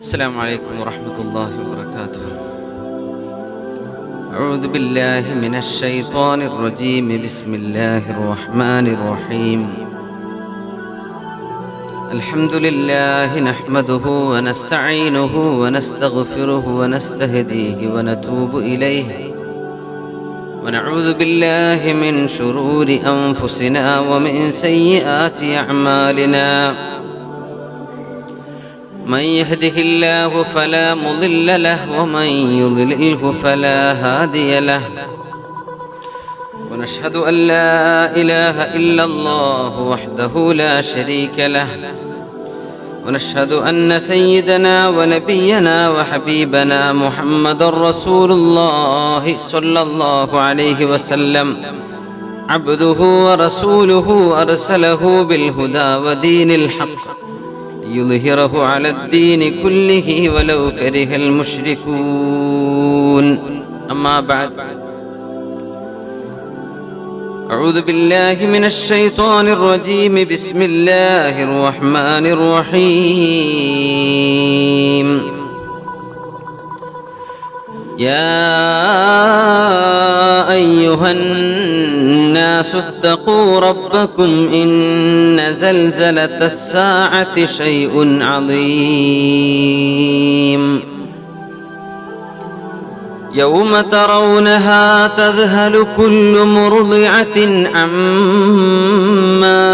السلام عليكم ورحمة الله وبركاته. أعوذ بالله من الشيطان الرجيم. بسم الله الرحمن الرحيم. الحمد لله نحمده ونستعينه ونستغفره ونستهديه ونتوب إليه ونعوذ بالله من شرور أنفسنا ومن سيئات أعمالنا. من يهده الله فلا مضل له ومن يضلله فلا هادي له. ونشهد أن لا إله إلا الله وحده لا شريك له. ونشهد أن سيدنا ونبينا وحبيبنا محمد رسول الله صلى الله عليه وسلم عبده ورسوله أرسله بالهدى ودين الحق يظهره على الدين كله ولو كره المشركون. أما بعد، أعوذ بالله من الشيطان الرجيم. بسم الله الرحمن الرحيم. يا أيها الناس اتقوا ربكم إن زلزلة الساعة شيء عظيم. يوم ترونها تذهل كل مرضعة عما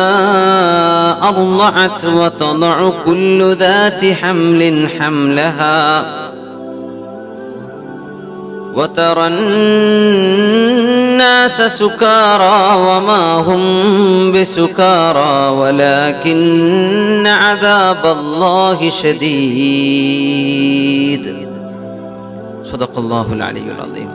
أرضعت وتضع كل ذات حمل حملها وترى الناس سكارى وما هم بسكارى ولكن عذاب الله شديد. صدق الله العلي العظيم.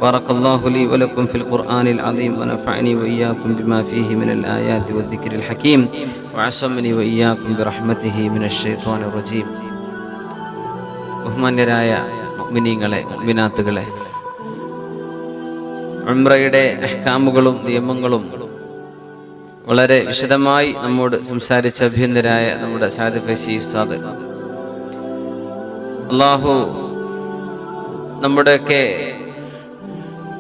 بارك الله لي ولكم في القرآن العظيم ونفعني وإياكم بما فيه من الآيات والذكر الحكيم وعصمني وإياكم برحمته من الشيطان الرجيم. ബഹുമാന്യരായ മുഅ്മിനീങ്ങളെ, മുഅ്മിനാത്തുകളെ, ഉംറയുടെ അഹ്കാമുകളും നിയമങ്ങളും വളരെ വിശദമായി നമ്മോട് സംസാരിച്ച അഭ്യന്തരായ നമ്മുടെ സാദ് ഫൈസി ഉസ്താദ്, അല്ലാഹു നമ്മുടെയൊക്കെ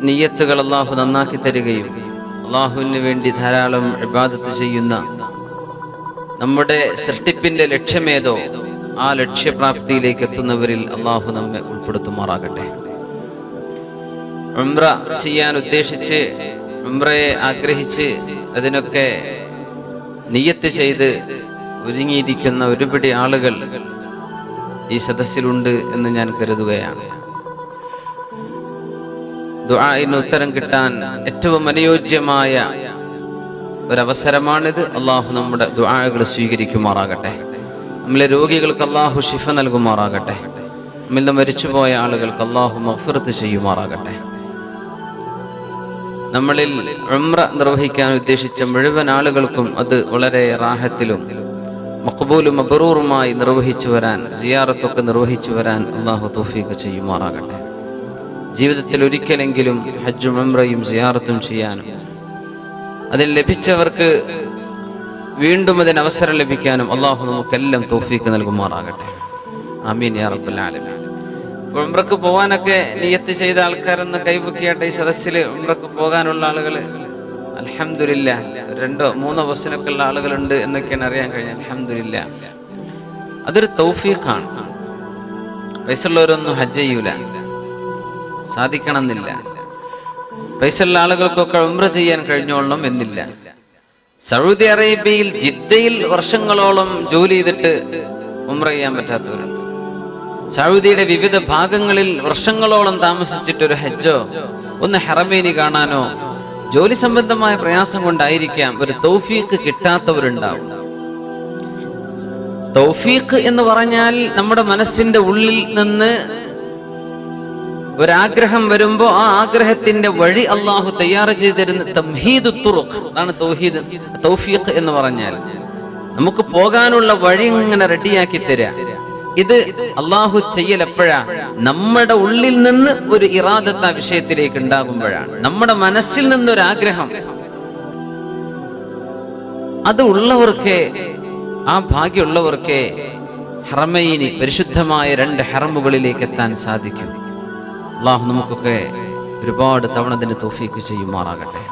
നിയ്യത്തുകൾ അല്ലാഹു നന്നാക്കി തരികയും അല്ലാഹുവിന് വേണ്ടി ധാരാളം ഇബാദത്ത് ചെയ്യുന്ന നമ്മുടെ സൃഷ്ടിപ്പിന്റെ ലക്ഷ്യമേതോ ആ ലക്ഷ്യപ്രാപ്തിയിലേക്ക് എത്തുന്നവരിൽ അല്ലാഹു നമ്മെ ഉൾപ്പെടുത്തുമാറാകട്ടെ. ഉംറ ചെയ്യാൻ ഉദ്ദേശിച്ച്, ഉംറയെ ആഗ്രഹിച്ച് അതിനൊക്കെ നിയ്യത്ത് ചെയ്ത് ഒരുങ്ങിയിരിക്കുന്ന ഒരുപിടി ആളുകൾ ഈ സദസ്സിലുണ്ട് എന്ന് ഞാൻ കരുതുകയാണ്. ദുആഇന് ഉത്തരം കിട്ടാൻ ഏറ്റവും അനുയോജ്യമായ ഒരവസരമാണിത്. അല്ലാഹു നമ്മുടെ ദുആകൾ സ്വീകരിക്കുമാറാകട്ടെ. നമ്മളെ രോഗികൾക്ക് അല്ലാഹു ശിഫ നൽകുമാറാകട്ടെ. നമ്മിൽ നിന്ന് മരിച്ചുപോയ ആളുകൾക്ക് അല്ലാഹു മഗ്ഫിറത്ത് ചെയ്യുമാറാകട്ടെ. നമ്മളിൽ ഉംറ നിർവഹിക്കാൻ ഉദ്ദേശിച്ച മുഴുവൻ ആളുകൾക്കും അത് വളരെ റാഹത്തിലും മഖ്ബൂലും മബ്റൂറുമായി നിർവഹിച്ചു വരാൻ, സിയാറത്തൊക്കെ നിർവഹിച്ചു വരാൻ അല്ലാഹു തൗഫീഖ് ചെയ്യുമാറാകട്ടെ. ജീവിതത്തിൽ ഒരിക്കലെങ്കിലും ഹജ്ജും ഉംറയും സിയാറത്തും ചെയ്യാനും അതിൽ ലഭിച്ചവർക്ക് വീണ്ടും അതിന് അവസരം ലഭിക്കാനും അല്ലാഹു നമുക്കെല്ലാം തൗഫീഖ് നൽകുമാറാകട്ടെ. ആമീൻ യാ റബ്ബൽ ആലമീൻ. ഉംറക്ക് പോകാനൊക്കെ നിയ്യത്ത് ചെയ്ത ആൾക്കാരൊന്ന് കൈപൊക്കിയാട്ടെ. ഈ സദസ്സിൽ ഉംറക്ക് പോകാനുള്ള ആളുകൾ അൽഹംദുലില്ലാ 2-3 ബസ്സിനൊക്കെ ഉള്ള ആളുകളുണ്ട് എന്നൊക്കെയാണ് അറിയാൻ കഴിഞ്ഞത്. അൽഹംദുലില്ലാ, അതൊരു തൗഫീഖാണ്. പൈസ ഉള്ളവരൊന്നും ഹജ്ജ് ചെയ്യൂല, സാധിക്കണം എന്നില്ല. പൈസ ഉള്ള ആളുകൾക്കൊക്കെ ഉംറ ചെയ്യാൻ കഴിഞ്ഞോളണം എന്നില്ല. സൗദി അറേബ്യയിൽ ജിദ്ദയിൽ വർഷങ്ങളോളം ജോലി ചെയ്തിട്ട് ഉംറ ചെയ്യാൻ പറ്റാത്തവരുണ്ട്. സൗദിയുടെ വിവിധ ഭാഗങ്ങളിൽ വർഷങ്ങളോളം താമസിച്ചിട്ട് ഒരു ഹജ്ജോ ഒന്ന് ഹറമേനി കാണാനോ ജോലി സംബന്ധമായ പ്രയാസം കൊണ്ടായിരിക്കാം ഒരു തൗഫീഖ് കിട്ടാത്തവരുണ്ടാവും. തൗഫീഖ് എന്ന് പറഞ്ഞാൽ നമ്മുടെ മനസ്സിന്റെ ഉള്ളിൽ നിന്ന് ഒരാഗ്രഹം വരുമ്പോ ആ ആഗ്രഹത്തിന്റെ വഴി അല്ലാഹു തയ്യാർ ചെയ്തു തരുന്ന തംഹീദു തുറുഖ്, അതാണ് തൗഫീഖ് എന്ന് പറഞ്ഞാൽ. നമുക്ക് പോകാനുള്ള വഴി ഇങ്ങനെ റെഡിയാക്കി തരാ. ഇത് അല്ലാഹു ചെയ്യൽ എപ്പോഴാ? നമ്മുടെ ഉള്ളിൽ നിന്ന് ഒരു ഇറാദത്ത് ആ വിഷയത്തിലേക്ക് ഉണ്ടാകുമ്പോഴാണ്. നമ്മുടെ മനസ്സിൽ നിന്നൊരാഗ്രഹം, അത് ഉള്ളവർക്ക്, ആ ഭാഗ്യമുള്ളവർക്ക് ഹറമൈനി, പരിശുദ്ധമായ 2 ഹറമുകളിലേക്ക് എത്താൻ സാധിക്കും. അള്ളാഹു നമുക്കൊക്കെ ഒരുപാട് തവണ അതിന് തൗഫീഖ് ചെയ്യുമാറാകട്ടെ.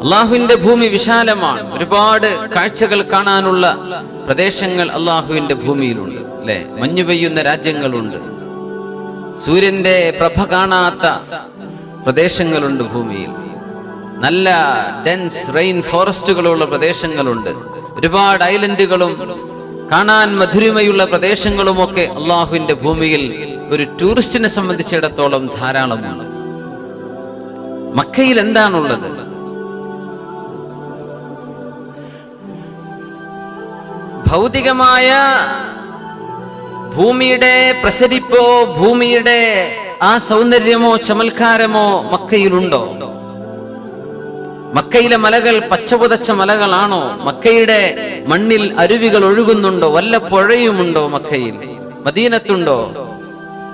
അള്ളാഹുവിന്റെ ഭൂമി വിശാലമാണ്. ഒരുപാട് കാഴ്ചകൾ കാണാനുള്ള പ്രദേശങ്ങൾ അള്ളാഹുവിന്റെ ഭൂമിയിലുണ്ട്, അല്ലെ? മഞ്ഞു പെയ്യുന്ന രാജ്യങ്ങളുണ്ട്, സൂര്യന്റെ പ്രഭ കാണാത്ത പ്രദേശങ്ങളുണ്ട് ഭൂമിയിൽ, നല്ല ഡെൻസ് റെയിൻ ഫോറസ്റ്റുകളുള്ള പ്രദേശങ്ങളുണ്ട്, ഒരുപാട് ഐലൻഡുകളും കാണാൻ മധുരിമയുള്ള പ്രദേശങ്ങളുമൊക്കെ അള്ളാഹുവിന്റെ ഭൂമിയിൽ ഒരു ടൂറിസ്റ്റിനെ സംബന്ധിച്ചിടത്തോളം ധാരാളമാണ്. മക്കയിൽ എന്താണുള്ളത്? ഭൗതികമായ ഭൂമിയുടെ പ്രസരിപ്പോ ഭൂമിയുടെ ആ സൗന്ദര്യമോ ചമൽക്കാരമോ മക്കയിലുണ്ടോ? മക്കയിലെ മലകൾ പച്ചപുതച്ച മലകളാണോ? മക്കയുടെ മണ്ണിൽ അരുവികൾ ഒഴുകുന്നുണ്ടോ? വല്ല പുഴയുമുണ്ടോ മക്കയിൽ? മദീനത്തുണ്ടോ?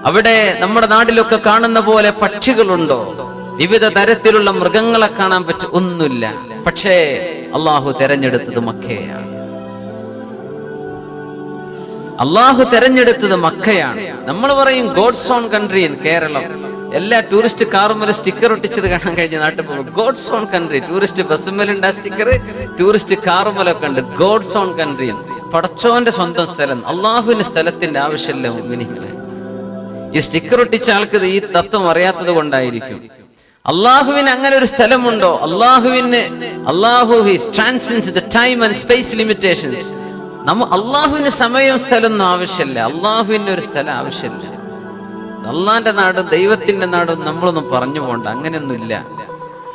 അവിടെ നമ്മുടെ നാട്ടിലൊക്കെ കാണുന്ന പോലെ പക്ഷികളുണ്ടോ? വിവിധ തരത്തിലുള്ള മൃഗങ്ങളെ കാണാൻ പറ്റും? ഒന്നുമില്ല. പക്ഷേ അള്ളാഹു തെരഞ്ഞെടുത്തത് മക്കയാണ്. അള്ളാഹു തെരഞ്ഞെടുത്തത് മക്കയാണ്. നമ്മൾ പറയും God's own country in Keralam. എല്ലാ ടൂറിസ്റ്റ് കാറും സ്റ്റിക്കർ ഒട്ടിച്ചത് കാണാൻ കഴിഞ്ഞ നാട്ടിൽ പോകും. God's own country. ടൂറിസ്റ്റ് ബസ്സുമേലുണ്ട് ആ സ്റ്റിക്കർ, ടൂറിസ്റ്റ് കാറുമലൊക്കെ ഉണ്ട്. ഗോഡ്സ് ഓൺ കൺട്രി, പടച്ചോന്റെ സ്വന്തം സ്ഥലം. അള്ളാഹുവിന്റെ സ്ഥലത്തിന്റെ ആവശ്യമില്ല മുഅ്മിനീങ്ങളെ. ഈ സ്റ്റിക്കർ ഒട്ടിച്ച ആൾക്ക് ഈ തത്വം അറിയാത്തത് കൊണ്ടായിരിക്കും. അള്ളാഹുവിന് അങ്ങനെ ഒരു സ്ഥലമുണ്ടോ? അള്ളാഹു transcends the time and space limitations. അള്ളാഹുവിന് സമയവും സ്ഥലമൊന്നും ആവശ്യമില്ല. അള്ളാഹുവിന് ഒരു സ്ഥലം ആവശ്യമില്ല. അള്ളാന്റെ നാടും ദൈവത്തിന്റെ നാടും നമ്മളൊന്നും പറഞ്ഞു പോണ്ട, അങ്ങനെയൊന്നുമില്ല.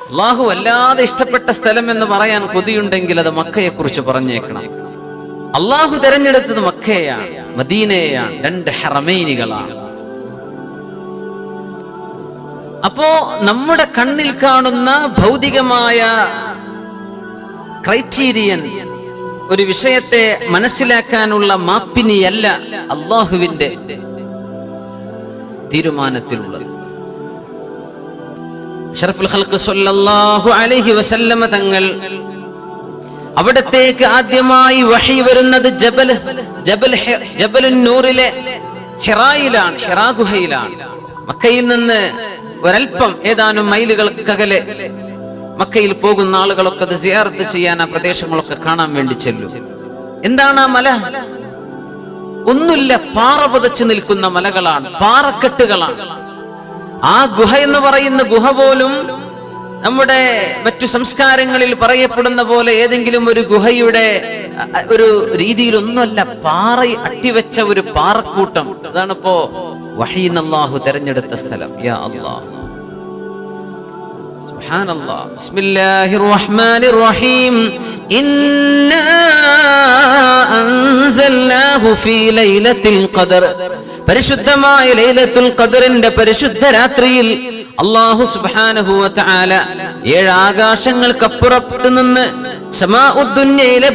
അള്ളാഹു വല്ലാതെ ഇഷ്ടപ്പെട്ട സ്ഥലം എന്ന് പറയാൻ കൊതിയുണ്ടെങ്കിൽ അത് മക്കയെ കുറിച്ച് പറഞ്ഞേക്കണം. അള്ളാഹു തെരഞ്ഞെടുത്തത് മക്കയെയാണ്, മദീനയെയാണ്, 2 ഹറമൈനികളാണ്. അപ്പോ നമ്മുടെ കണ്ണിൽ കാണുന്ന ഭൗതികമായ ക്രൈറ്റീരിയൻ ഒരു വിഷയത്തെ മനസ്സിലാക്കാനുള്ള മാപ്പിനിയല്ല അള്ളാഹുവിന്റെ തീരുമാനത്തിലുള്ളത്. അഷ്റഫുൽ ഖൽഖ് സ്വല്ലല്ലാഹു അലൈഹി വസല്ലമ തങ്ങൾ അവിടത്തേക്ക് ആദ്യമായി വഹി വരുന്നത് ജബലുൻ നൂറിലെ ഹിറായിലാണ്, ഹിറാ ഗുഹയിലാണ്. മക്കയിൽ നിന്ന് ഒരൽപ്പം ഏതാനും മൈലുകൾക്കകലെ മക്കയിൽ പോകുന്ന ആളുകളൊക്കെ അത് സിയാറത്ത് ചെയ്യാൻ ആ പ്രദേശങ്ങളൊക്കെ കാണാൻ വേണ്ടി ചെല്ലും. എന്താണ് ആ മല? ഒന്നുമില്ല, പാറ പുതച്ചു നിൽക്കുന്ന മലകളാണ്, പാറക്കെട്ടുകളാണ്. ആ ഗുഹ എന്ന് പറയുന്ന ഗുഹ പോലും നമ്മുടെ മറ്റു സംസ്കാരങ്ങളിൽ പറയപ്പെടുന്ന പോലെ ഏതെങ്കിലും ഒരു ഗുഹയുടെ ഒരു രീതിയിലൊന്നുമല്ല, പാറ അട്ടിവെച്ച ഒരു പാറക്കൂട്ടം. അതാണിപ്പോ വഹീൻ അല്ലാഹു തെരഞ്ഞെടുത്ത സ്ഥലം. യാ അല്ലാഹ്, സുബ്ഹാനല്ലാഹ്. ബിസ്മില്ലാഹിർ റഹ്മാനിർ റഹീം. ഇന്നാ അൻസൽനാഹു ഫീ ലൈലത്തിൽ ഖദർ. പരിശുദ്ധമായ ലൈലത്തുൽ ഖദറിന്റെ പരിശുദ്ധ രാത്രിയിൽ അല്ലാഹു സുബ്ഹാനഹു വ തആല 7 ആകാശങ്ങൾക്കപ്പുറത്ത് നിന്ന് സമാഉദ് ദുനിയയിലെ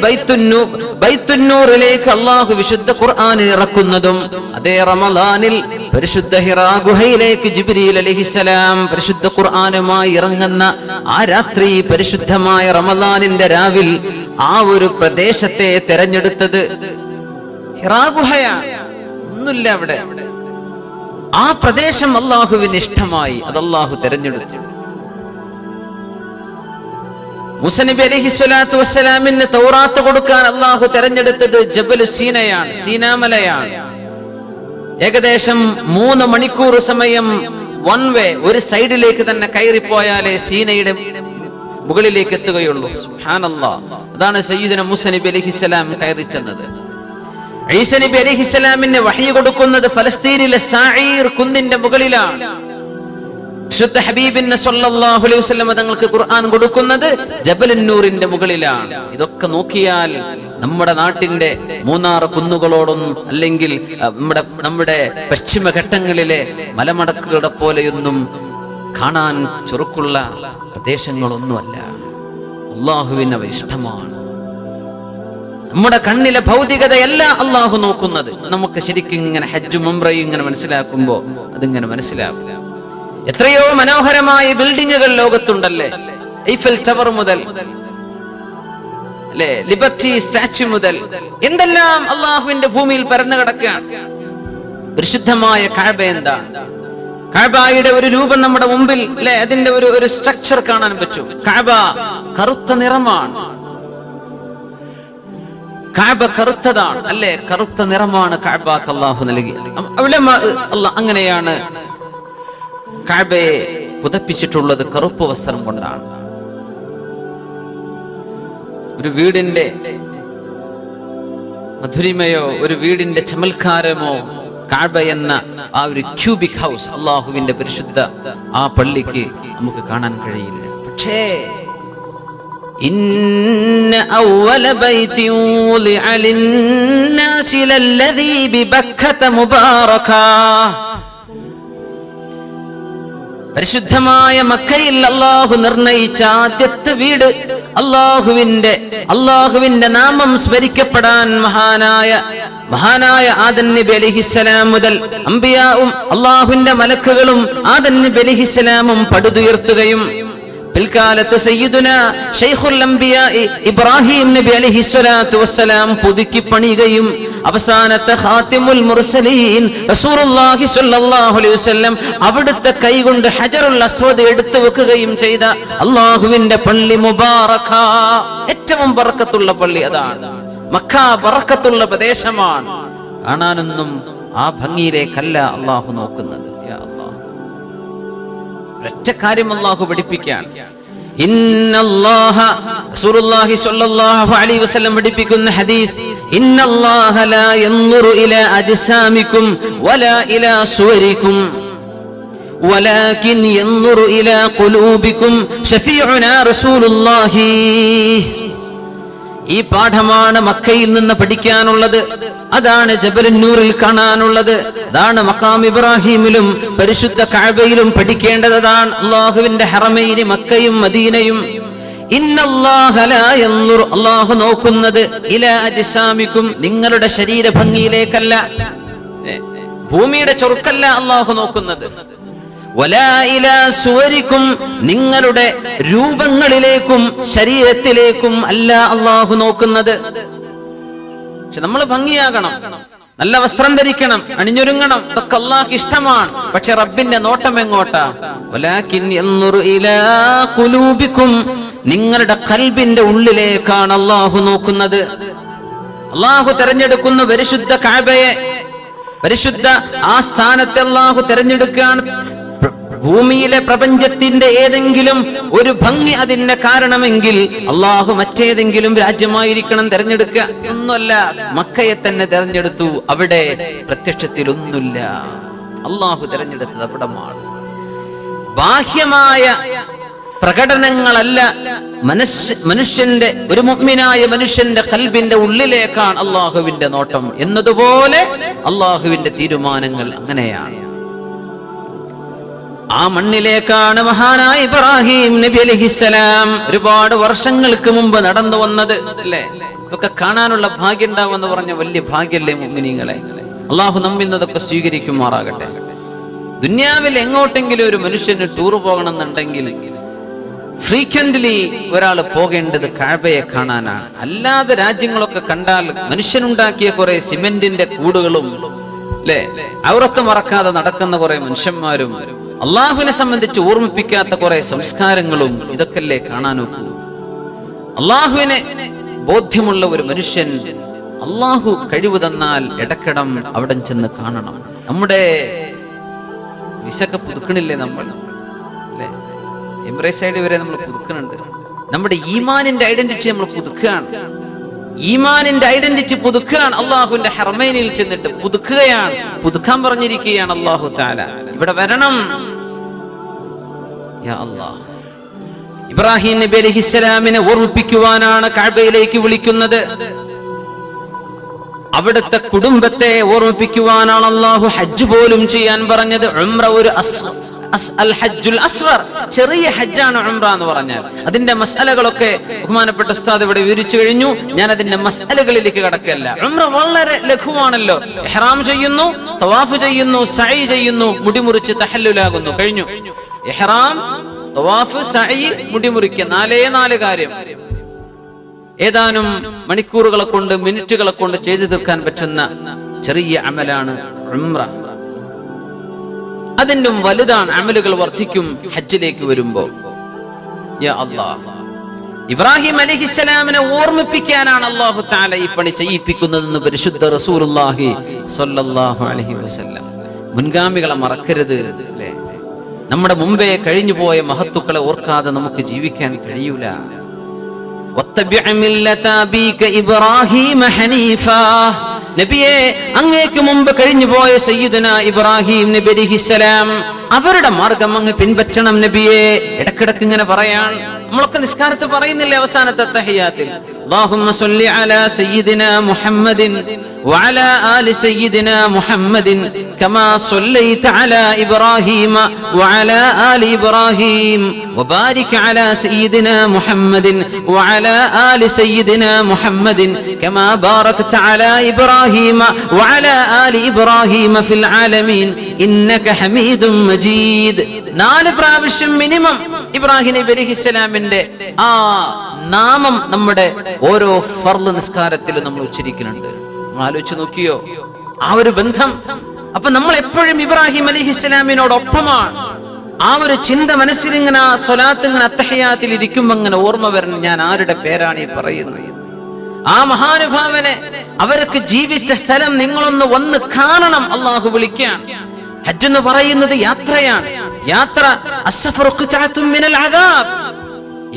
ബൈത്തുന്നൂറിലേക്ക് അല്ലാഹു വിശുദ്ധ ഖുർആൻ ഇറക്കുന്നതും അതേ റമളാനിൽ പരിശുദ്ധ ഹിറാ ഗുഹയിലേക്ക് ജിബ്രീൽ അലൈഹിസ്സലാം പരിശുദ്ധ ഖുർആനുമായി ഇറങ്ങുന്ന ആ രാത്രി, പരിശുദ്ധമായ റമളാനിന്റെ രാവിൽ ആ ഒരു പ്രദേശത്തെ തെരഞ്ഞെടുത്തത് ഹിറാ ഗുഹയാണ്. ഒന്നുമില്ല അവിടെ. ആ പ്രദേശം അള്ളാഹുവിന് ഇഷ്ടമായി, അത് അള്ളാഹു തെരഞ്ഞെടുത്തു. മൂസ നബി അലൈഹിസ്സലാത്തു വസ്സലാമിന് തൗറാത്ത് കൊടുക്കാൻ അള്ളാഹു തെരഞ്ഞെടുത്തത് ജബലു സീനയാണ്, സീനാമലയാണ്. ഏകദേശം 3 മണിക്കൂർ സമയം വൺ വേ, ഒരു സൈഡിലേക്ക് തന്നെ കയറിപ്പോയാലേ സീനയുടെ മുകളിലേക്ക് എത്തുകയുള്ളൂ. സുബ്ഹാനല്ലാഹ്. അതാണ് സയ്യിദുന മൂസ നബി അലൈഹിസ്സലാം കയറി ചെന്നത്. ഈസ നബി അലൈഹിസ്സലാമിന് വഹി കൊടുക്കുന്നത് ഫലസ്തീനിലെ സാഈർ കുന്നിന്റെ മുകളിലാണ്. ശുദ്ധ ഹബീബിന് സ്വല്ലല്ലാഹു അലൈഹി വസല്ലം തങ്ങൾക്ക് ഖുർആൻ കൊടുക്കുന്നത് ജബലുൻ നൂറിന്റെ മുകളിലാണ്. ഇതൊക്കെ നോക്കിയാൽ നമ്മുടെ നാട്ടിന്റെ മൂന്നാർ കുന്നുകളോടൊന്നും അല്ലെങ്കിൽ നമ്മുടെ പശ്ചിമഘട്ടങ്ങളിലെ മലമടക്കുകളുടെ പോലെയൊന്നും കാണാൻ ചുറുക്കുള്ള പ്രദേശങ്ങളൊന്നുമല്ല. അള്ളാഹുവിന് അവ ഇഷ്ടമാണ്. നമ്മുടെ കണ്ണിലെ ഭൗതികതയല്ല അള്ളാഹു നോക്കുന്നത്. നമുക്ക് ശരിക്കും ഇങ്ങനെ ഹജ്ജും ഉംറയും ഇങ്ങനെ മനസ്സിലാക്കുമ്പോ അതിങ്ങനെ മനസ്സിലാക്കും. എത്രയോ മനോഹരമായ ബിൽഡിങ്ങുകൾ ലോകത്തുണ്ടല്ലേ, ഐഫൽ ടവർ മുതൽ അല്ലെ, ലിബർട്ടി സ്റ്റാച്യു മുതൽ എന്തെല്ലാം അള്ളാഹുവിന്റെ ഭൂമിയിൽ പരന്നു കിടക്കുകയാണ്. പരിശുദ്ധമായ കഅബ എന്താണ്? കഅബയുടെ ഒരു രൂപം നമ്മുടെ മുമ്പിൽ, അല്ലെ, അതിന്റെ ഒരു സ്ട്രക്ചർ കാണാൻ പറ്റും. കഅബ കറുത്ത നിറമാണ്. കഅബ കറുത്തതാണ്, അല്ലെ, കറുത്ത നിറമാണ് കഅബക്ക് അല്ലാഹു നൽകി. അങ്ങനെയാണ് കഅബയെ പുതപ്പിച്ചിട്ടുള്ളത് കറുപ്പ് വസ്ത്രം കൊണ്ടാണ്. ഒരു വീടിന്റെ മധുരിമയോ ഒരു വീടിന്റെ ചമൽക്കാരമോ കഅബ എന്ന ആ ഒരു ക്യൂബിക് ഹൗസ്, അള്ളാഹുവിന്റെ പരിശുദ്ധ ആ പള്ളിക്ക് നമുക്ക് കാണാൻ കഴിയില്ല. പക്ഷേ ഇന്ന അവ്വല ബൈതിൻ വുളിഅ ലിന്നാസി ലല്ലദീ ബിബക്കത മുബാറകാ, പരിശുദ്ധമായ മക്കയിൽ അള്ളാഹു നിർണയിച്ച ആദ്യത്തെ വീട്, അള്ളാഹുവിന്റെ നാമം സ്മരിക്കപ്പെടാൻ മഹാനായ ആദം നബി അലൈഹിസ്സലാം മുതൽ അംബിയാവും അള്ളാഹുവിന്റെ മലക്കുകളും ആദം നബി അലൈഹിസ്സലാമും പടുതുയർത്തുകയും പിൽക്കാലത്ത് സയ്യിദുന ശൈഖുൽ അംബിയാ ഇബ്രാഹിം നബി അലൈഹിസ്സലാത്തു വസ്സലാം പുതുക്കി പണിയുകയും അവസാനത്തെ ഖാതിമുൽ മുർസലീൻ റസൂലുള്ളാഹി സ്വല്ലല്ലാഹു അലൈഹി വസല്ലം അവിടുത്തെ കൈകൊണ്ട് ഹജറുൽ അസ്വദ് എടുത്തു വെക്കുകയും ചെയ്ത അള്ളാഹുവിന്റെ പള്ളി മുബാറക, ഏറ്റവും ബറക്കത്തുള്ള പള്ളി അതാണ്. മക്ക ബറക്കത്തുള്ള പ്രദേശമാണ്. കാണാനൊന്നും ആ ഭംഗിയിലേക്കല്ല അള്ളാഹു നോക്കുന്നത്. യാ അല്ലാഹ്, ഒറ്റ കാര്യം അള്ളാഹു പഠിപ്പിക്കാൻ, ഇന്നല്ലാഹ റസൂലുള്ളാഹി സ്വല്ലല്ലാഹു അലൈഹി വസല്ലം പഠിപ്പിക്കുന്ന ഹദീസ്, ഇന്നല്ലാഹ ലാ യൻദുറു ഇലാ അജ്സാമികും വലാ ഇലാ സുവരികും വലാകിൻ യൻദുറു ഇലാ ഖുലൂബികും ശഫീഉനാ റസൂലുള്ളാഹി. ഈ പാഠമാണ് മക്കയിൽ നിന്ന് പഠിക്കാനുള്ളത്. അതാണ് ജബലുൻ നൂറിൽ കാണാനുള്ളത്. അതാണ് മഖാം ഇബ്രാഹിമിലും പരിശുദ്ധ കഅബയിലും പഠിക്കേണ്ടത്. അതാണ് അല്ലാഹുവിന്റെ ഹറമൈനി മക്കയും മദീനയും. ഇന്നല്ലാഹ ലാ യൻദുർ, അല്ലാഹു നോക്കുന്നത് ഇലാ അജ്സാമികും, നിങ്ങളുടെ ശരീര ഭംഗിയിലേക്കല്ല, ഭൂമിയുടെ ചൊറുക്കല്ല അല്ലാഹു നോക്കുന്നത്. വലാ ഇലാ സുവരികും, നിങ്ങളുടെ രൂപങ്ങളിലേക്കും ശരീരത്തിലേക്കും അല്ല അല്ലാഹു നോക്കുന്നത്. പക്ഷെ നമ്മൾ ഭംഗിയാകണം, നല്ല വസ്ത്രം ധരിക്കണം, അണിഞ്ഞൊരുങ്ങണം, ഇതൊക്കെ അല്ലാഹുക്ക് ഇഷ്ടമാണ്. പക്ഷെ റബ്ബിന്റെ നോട്ടം എങ്ങോട്ടാ? വലാകിൻ യൻദുറു ഇലാ ഖുലൂബികും, നിങ്ങളുടെ ഖൽബിന്റെ ഉള്ളിലേക്കാണ് അല്ലാഹു നോക്കുന്നത്. അല്ലാഹു തെരഞ്ഞെടുക്കുന്ന പരിശുദ്ധ കഅബയെ, പരിശുദ്ധ ആ സ്ഥാനത്തെ അല്ലാഹു തെരഞ്ഞെടുക്കുകയാണ്. ഭൂമിയിലെ പ്രപഞ്ചത്തിന്റെ ഏതെങ്കിലും ഒരു ഭംഗി അതിന്റെ കാരണമെങ്കിൽ അള്ളാഹു മറ്റേതെങ്കിലും രാജ്യമായിരിക്കണം തെരഞ്ഞെടുക്കുക. ഒന്നുമല്ല, മക്കയെ തന്നെ തെരഞ്ഞെടുത്തു. അവിടെ പ്രത്യക്ഷത്തിൽ ഒന്നുമില്ല, അള്ളാഹു തെരഞ്ഞെടുത്തത് അവിടമാണ്. ബാഹ്യമായ പ്രകടനങ്ങളല്ല, മനുഷ്യന്റെ, ഒരു മുഅ്മിനായ മനുഷ്യന്റെ ഖൽബിന്റെ ഉള്ളിലേക്കാണ് അള്ളാഹുവിന്റെ നോട്ടം എന്നതുപോലെ അള്ളാഹുവിന്റെ തീരുമാനങ്ങൾ അങ്ങനെയാണ്. ആ മണ്ണിലേക്കാണ് മഹാനായ ഇബ്രാഹിം നബി അലൈഹിസ്സലാം ഒരുപാട് വർഷങ്ങൾക്ക് മുമ്പ് നടന്നു വന്നത്. അല്ലേ, ഇതൊക്കെ കാണാനുള്ള ഭാഗ്യം ഉണ്ടാവുമെന്ന് പറഞ്ഞ വലിയ ഭാഗ്യല്ലേ മുഅ്മിനീങ്ങളെ. അള്ളാഹു നമ്മിൽ നിന്നതൊക്കെ സ്വീകരിക്കുമാറാകട്ടെ. ദുനിയാവിൽ എങ്ങോട്ടെങ്കിലും ഒരു മനുഷ്യന് ടൂർ പോകണമെന്നുണ്ടെങ്കിൽ ഫ്രീക്വന്റ്ലി ഒരാൾ പോകേണ്ടത് കഅബയെ കാണാനാണ്. അല്ലാതെ രാജ്യങ്ങളൊക്കെ കണ്ടാൽ മനുഷ്യനുണ്ടാക്കിയ കുറെ സിമെന്റിന്റെ കൂടുകളും, അല്ലെ, ഔറത്ത് മറക്കാതെ നടക്കുന്ന കുറെ മനുഷ്യന്മാരും, അള്ളാഹുവിനെ സംബന്ധിച്ച് ഓർമ്മിപ്പിക്കാത്ത കുറെ സംസ്കാരങ്ങളും ഇതൊക്കെയല്ലേ കാണാനൊക്കൂ. അള്ളാഹുവിനെ ബോധ്യമുള്ള ഒരു മനുഷ്യൻ, അള്ളാഹു കഴിവ് തന്നാൽ ഇടക്കിടം അവിടെ ചെന്ന് കാണണം. നമ്മുടെ വിസൊക്കെ പുതുക്കണില്ലേ നമ്മൾ, അല്ലെ, എംബ്രേസ് ഐഡി വരെ നമ്മൾ പുതുക്കുന്നുണ്ട്. നമ്മുടെ ഈമാനിന്റെ ഐഡന്റിറ്റി നമ്മൾ പുതുക്കുകയാണ്. ഈമാനിന്റെ ഐഡന്റിറ്റി പുതുക്കുകയാണ്. അള്ളാഹുവിന്റെ ഹറമൈനിൽ ചെന്നിട്ട് പുതുക്കുകയാണ്. പുതുക്കാൻ പറഞ്ഞിരിക്കുകയാണ് അള്ളാഹു തആല. ഇവിടെ വരണം. യാ അല്ലാഹ്, ഇബ്രാഹിം നബി അലൈഹിസ്സലാമിനെ ഓർമ്മിപ്പിക്കുവാനാണ് കഅബയിലേക്ക് വിളിക്കുന്നത്. അവിടുത്തെ കുടുംബത്തെ ഓർമ്മിപ്പിക്കുവാനാണ് അള്ളാഹു ഹജ്ജ് പോലും ചെയ്യാൻ പറഞ്ഞത്. ഉംറ ഒരു അൽ ഹജ്ജുൽ അസ്ഗർ, ചെറിയ ഹജ്ജാണ് ഉംറ എന്ന് പറഞ്ഞാൽ. അതിന്റെ മസ്അലകളൊക്കെ ബഹുമാനപ്പെട്ട ഉസ്താദ് ഇവിടെ വിവരിച്ചു കഴിഞ്ഞു. ഞാൻ അതിന്റെ മസ്അലകളിലേക്ക് കടക്കല്ല. ഉംറ വളരെ ലഘുവാണല്ലോ. ഇഹ്റാം ചെയ്യുന്നു, തവാഫ് ചെയ്യുന്നു, സഅയ് ചെയ്യുന്നു, മുടിമുറിച്ച് തഹല്ലുലാകുന്നു, കഴിഞ്ഞു. ഇഹ്റാം, തവാഫ്, സഅയ്, മുടിമുറിക്കുക, 4 കാര്യം. ഏതാനും മണിക്കൂറുകളെ കൊണ്ട് മിനിറ്റുകളെ കൊണ്ട് ചെയ്തു തീർക്കാൻ പറ്റുന്ന ചെറിയ അമലാണ് ഉംറ. അതിന്റെ വലുതാണ്, അമലുകൾ വർദ്ധിക്കും ഹജ്ജിലേക്ക് വരുമ്പോ. യാ അല്ലാഹ്, ഇബ്രാഹിം അലൈഹിസ്സലാമിനെ ഓർമ്മിപ്പിക്കാനാണ് അല്ലാഹു തആല ഈ പണി ചെയ്യിപ്പിക്കുന്നതെന്ന് പരിശുദ്ധ റസൂലുള്ളാഹി സ്വല്ലല്ലാഹു അലൈഹി വസല്ലം. മുൻഗാമികളെ മറക്കരുത് അല്ലേ? നമ്മുടെ മുമ്പേ കഴിഞ്ഞു പോയ മഹത്തുക്കളെ ഓർക്കാതെ നമുക്ക് ജീവിക്കാൻ കഴിയൂല. നബിയെ, അങ്ങേക്ക് മുമ്പ് കഴിഞ്ഞു പോയ സയ്യിദുനാ ഇബ്രാഹിം നബി അലൈഹിസ്സലാം, അവരുടെ മാർഗം അങ്ങ് പിൻപറ്റണം നബിയെ. ഇടക്കിടക്ക് ഇങ്ങനെ പറയാൻ നമ്മളൊക്കെ നിസ്കാരത്തിൽ പറയുന്നില്ലേ അവസാനത്തെ തഹിയ്യാത്തിൽ, അല്ലാഹുമ്മ സ്വല്ലി അലാ സയ്യിദിനാ മുഹമ്മദിൻ വഅലാ ആലി സയ്യിദിനാ മുഹമ്മദിൻ കമാ സ്വല്ലൈത അലാ ഇബ്രാഹീമ വഅലാ ആലി ഇബ്രാഹീം വബാരിക് അലാ സയ്യിദിനാ മുഹമ്മദിൻ വഅലാ ആലി സയ്യിദിനാ മുഹമ്മദിൻ കമാ ബാറക്ത അലാ ഇബ്രാഹീമ വഅലാ ആലി ഇബ്രാഹീമ ഫിൽ ആലമീൻ ഇന്നക ഹമീദും മജീദ്. 4 പ്രാവശ്യം മിനിമം ഇബ്രാഹിം നബി അലൈഹിസ്സലാമിന്റെ ആ നാമം നമ്മുടെ ഓരോ ഫർള് നിസ്കാരത്തിലും നമ്മൾ ഉച്ചരിക്കുന്നുണ്ട്. ആലോചിച്ച് നോക്കിയോ ആ ഒരു ബന്ധം? അപ്പൊ നമ്മൾ എപ്പോഴും ഇബ്രാഹിം അലൈഹിസ്സലാമിനോടൊപ്പമാണ്. ആ ഒരു ചിന്ത മനസ്സിൽ ഇങ്ങനെ സ്വലാത്ത് ഇങ്ങനെ അത്തഹിയാത്തിൽ ഇരിക്കുമ്പോ ഇങ്ങനെ ഓർമ്മ വരണം, ഞാൻ ആരുടെ പേരാണ് ഈ പറയുന്നത്? ആ മഹാനുഭാവനെ, അവരൊക്കെ ജീവിച്ച സ്ഥലം നിങ്ങളൊന്ന് വന്ന് കാണണം. അള്ളാഹു വിളിക്കാൻ. ഹജ്ജ് എന്ന് പറയുന്നത് യാത്രയാണ്. യാത്ര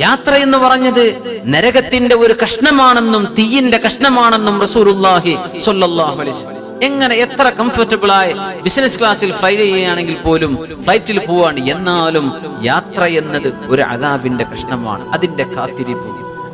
യാത്ര എന്ന് പറഞ്ഞത് നരകത്തിന്റെ ഒരു കഷ്ണമാണെന്നും തീയിന്റെ കഷ്ണമാണെന്നും റസൂലുള്ളാഹി സ്വല്ലല്ലാഹു അലൈഹി വസല്ലം. എങ്ങനെ എത്ര കംഫർട്ടബിൾ ആയി ബിസിനസ് ക്ലാസ്സിൽ ഫ്ലൈ ചെയ്യുകയാണെങ്കിൽ പോലും ഫ്ലൈറ്റിൽ പോവാണ്, എന്നാലും യാത്ര എന്നത് ഒരു അദാബിന്റെ കഷ്ണമാണ്. അതിന്റെ കാത്തിരിപ്പ്,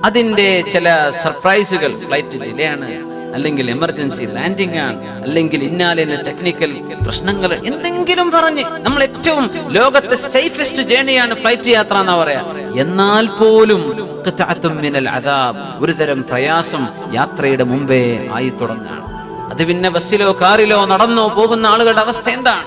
അതിന്റെ ചില സർപ്രൈസുകൾ, ഫ്ലൈറ്റ് ഡിലേ ആണ്, അല്ലെങ്കിൽ എമർജൻസി ലാൻഡിംഗ് ആണ്, അല്ലെങ്കിൽ ഇന്നാലിന്റെ ടെക്നിക്കൽ പ്രശ്നങ്ങൾ, എന്തെങ്കിലും പറഞ്ഞ് നമ്മൾ ഏറ്റവും ലോകത്തെ സേഫസ്റ്റ് ജേണിയാണ് ഫ്ലൈറ്റ് യാത്ര എന്നാ പറയാ. എന്നാൽ പോലും ഒരു തരം പ്രയാസം യാത്രയുടെ മുമ്പേ ആയി തുടങ്ങാണ്. അത് പിന്നെ ബസ്സിലോ കാറിലോ നടന്നോ പോകുന്ന ആളുകളുടെ അവസ്ഥ എന്താണ്?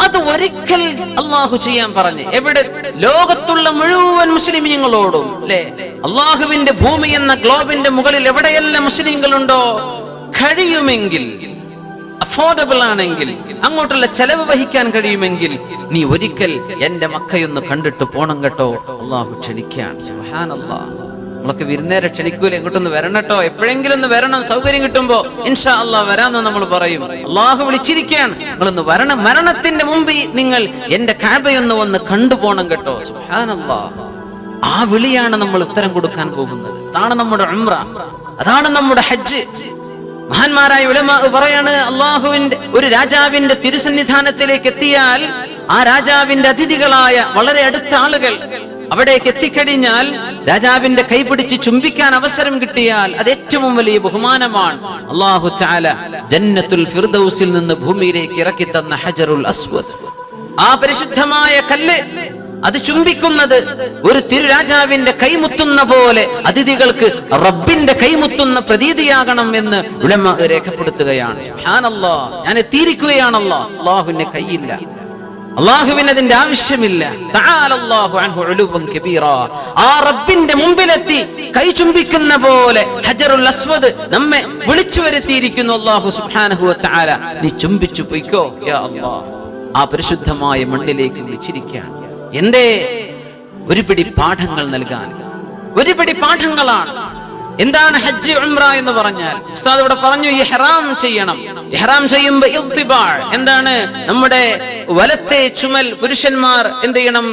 അത് ഒരിക്കൽ അള്ളാഹു ചെയ്യാൻ പറഞ്ഞ് എവിടെ? ലോകത്തുള്ള മുഴുവൻ മുസ്ലിമീങ്ങളോടും അല്ലെ, അള്ളാഹുവിന്റെ ഭൂമി എന്ന ഗ്ലോബിന്റെ മുകളിൽ എവിടെയെല്ലാം മുസ്ലിങ്ങളുണ്ടോ, കഴിയുമെങ്കിൽ, അഫോർഡബിൾ ആണെങ്കിൽ, അങ്ങോട്ടുള്ള ചെലവ് വഹിക്കാൻ കഴിയുമെങ്കിൽ നീ ഒരിക്കൽ എന്റെ മക്കയൊന്ന് കണ്ടിട്ട് പോണം കേട്ടോ. അള്ളാഹു ക്ഷണിക്കുകയാണ്. സുബ്ഹാനല്ലാഹ്. നമ്മളൊക്കെ വിരുന്നേരെ ക്ഷണിക്കൂല, എങ്ങോട്ടൊന്ന് വരണം കേട്ടോ, എപ്പോഴെങ്കിലും ഒന്ന് വരണം, സൗകര്യം കിട്ടുമ്പോ ഇൻഷാ അല്ലാഹ് വരാന്ന് നമ്മൾ പറയും. അള്ളാഹു വിളിച്ചിരിക്കുകയാണ്, നിങ്ങളൊന്ന് വരണം, മരണത്തിന്റെ മുമ്പ് നിങ്ങൾ എന്റെ കഅബയൊന്ന് വന്ന് കണ്ടുപോണം കേട്ടോ. സുബ്ഹാനല്ലാഹ്. ആ വിളിയാണ് നമ്മൾ ഉത്തരം കൊടുക്കാൻ പോകുന്നത്. അതാണ് നമ്മുടെ ഉംറ, അതാണ് നമ്മുടെ ഹജ്ജ്. മഹാന്മാരായ ഉലമാ പറയാണ്, അള്ളാഹുവിന്റെ ഒരു രാജാവിന്റെ തിരുസന്നിധാനത്തിലേക്ക് എത്തിയാൽ ആ രാജാവിന്റെ അതിഥികളായ വളരെ അടുത്ത ആളുകൾ അവിടേക്ക് എത്തിക്കഴിഞ്ഞാൽ രാജാവിന്റെ കൈപിടിച്ച് ചുംബിക്കാൻ അവസരം കിട്ടിയാൽ അത് ഏറ്റവും വലിയ ബഹുമാനമാണ്. അല്ലാഹു തആല ജന്നത്തുൽ ഫിർദൗസിൽ നിന്ന് ഭൂമിയിലേക്ക് ഇറക്കി തന്ന ഹജറുൽ അസ്വദ്, ആ പരിശുദ്ധമായ കല്ല്, അത് ചുംബിക്കുന്നത് ഒരു തിരുരാജാവിന്റെ കൈമുത്തുന്ന പോലെ അതിഥികൾക്ക് റബ്ബിന്റെ കൈമുത്തുന്ന പ്രതീതിയാകണം എന്ന് ഉലമാ രേഖപ്പെടുത്തുകയാണ്. സുബ്ഹാനല്ലാഹ്. ഞാൻ എത്തിയിരിക്കുകയാണല്ലോ. അല്ലാഹുവിന്റെ കൈയില്ല, അള്ളാഹുവിന് അതിന്റെ ആവശ്യമില്ല. തആലല്ലാഹു അൻഹു ഉലുവൻ കബീറാ. ആ റബ്ബിന്റെ മുമ്പിലെത്തി കൈ ചുംബിക്കുന്ന പോലെ ഹജറുൽ അസ്വദ് നമ്മെ വിളിച്ചു വരുത്തിയിരിക്കുന്നു അല്ലാഹു സുബ്ഹാനഹു വ തആല. നീ ചുംബിച്ചു പോയിക്കോ യാ അല്ലാഹ്. ആ പരിശുദ്ധമായ മണ്ണിലേക്ക് വിളിച്ചിരിക്കുകയാണ്. എന്തേ? ഒരു പിടി പാഠങ്ങൾ നൽകാൻ. ഒരു പിടി പാഠങ്ങളാണ്. എന്താണ് ഹജ്ജ് ഉംറ എന്ന് പറഞ്ഞാൽ? ഉസ്താദ് ഇവിടെ പറഞ്ഞു, ഇഹ്റാം ചെയ്യണം. ഇഹ്റാം ചെയ്യുമ്പോൾ ഇൽത്തിബാ, എന്താണ്? നമ്മുടെ വലത്തെ ചുമൽ പുരുഷന്മാർ എന്ത് ചെയ്യണം?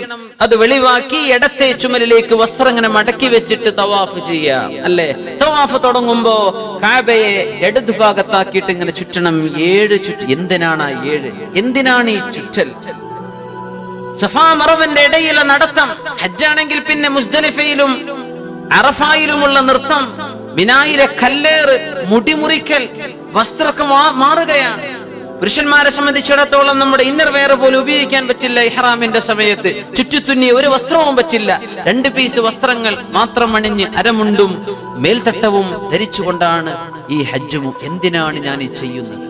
അത് വെളിവാക്കി ഇടത്തെ ചുമലിലേക്ക് വസ്ത്രം ഇങ്ങനെ മടക്കി വെച്ചിട്ട് തവാഫ് ചെയ്യാം, അല്ലേ? തവാഫ് തുടങ്ങുമ്പോ കഅബയെ ഇടതു ഭാഗത്താക്കിയിട്ട് ഇങ്ങനെ ചുറ്റണം. 7 ചുറ്റ്. എന്തിനാണ് 7? എന്തിനാണ് ഈ ചുറ്റൽ? സഫാ മറവിന്റെ ഇടയിലെ നടത്തം. ഹജ്ജാണെങ്കിൽ പിന്നെ മുസ്ദലിഫയിലും അറഫായിലുമുള്ള നൃത്തം, മിനായിലെ കല്ലേറ്, മുടിമുറിക്കൽ, വസ്ത്രമൊക്കെ മാറുകയാണ്. പുരുഷന്മാരെ സംബന്ധിച്ചിടത്തോളം നമ്മുടെ ഇന്നർ വെയർ പോലും ഉപയോഗിക്കാൻ പറ്റില്ല. ഇഹ്റാമിന്റെ സമയത്ത് ചുറ്റിത്തുന്നിയ ഒരു വസ്ത്രവും പറ്റില്ല. 2 പീസ് വസ്ത്രങ്ങൾ മാത്രം അണിഞ്ഞ് അരമുണ്ടും മേൽത്തട്ടവും ധരിച്ചുകൊണ്ടാണ് ഈ ഹജ്ജും. എന്തിനാണ് ഞാൻ ഈ ചെയ്യുന്നത്?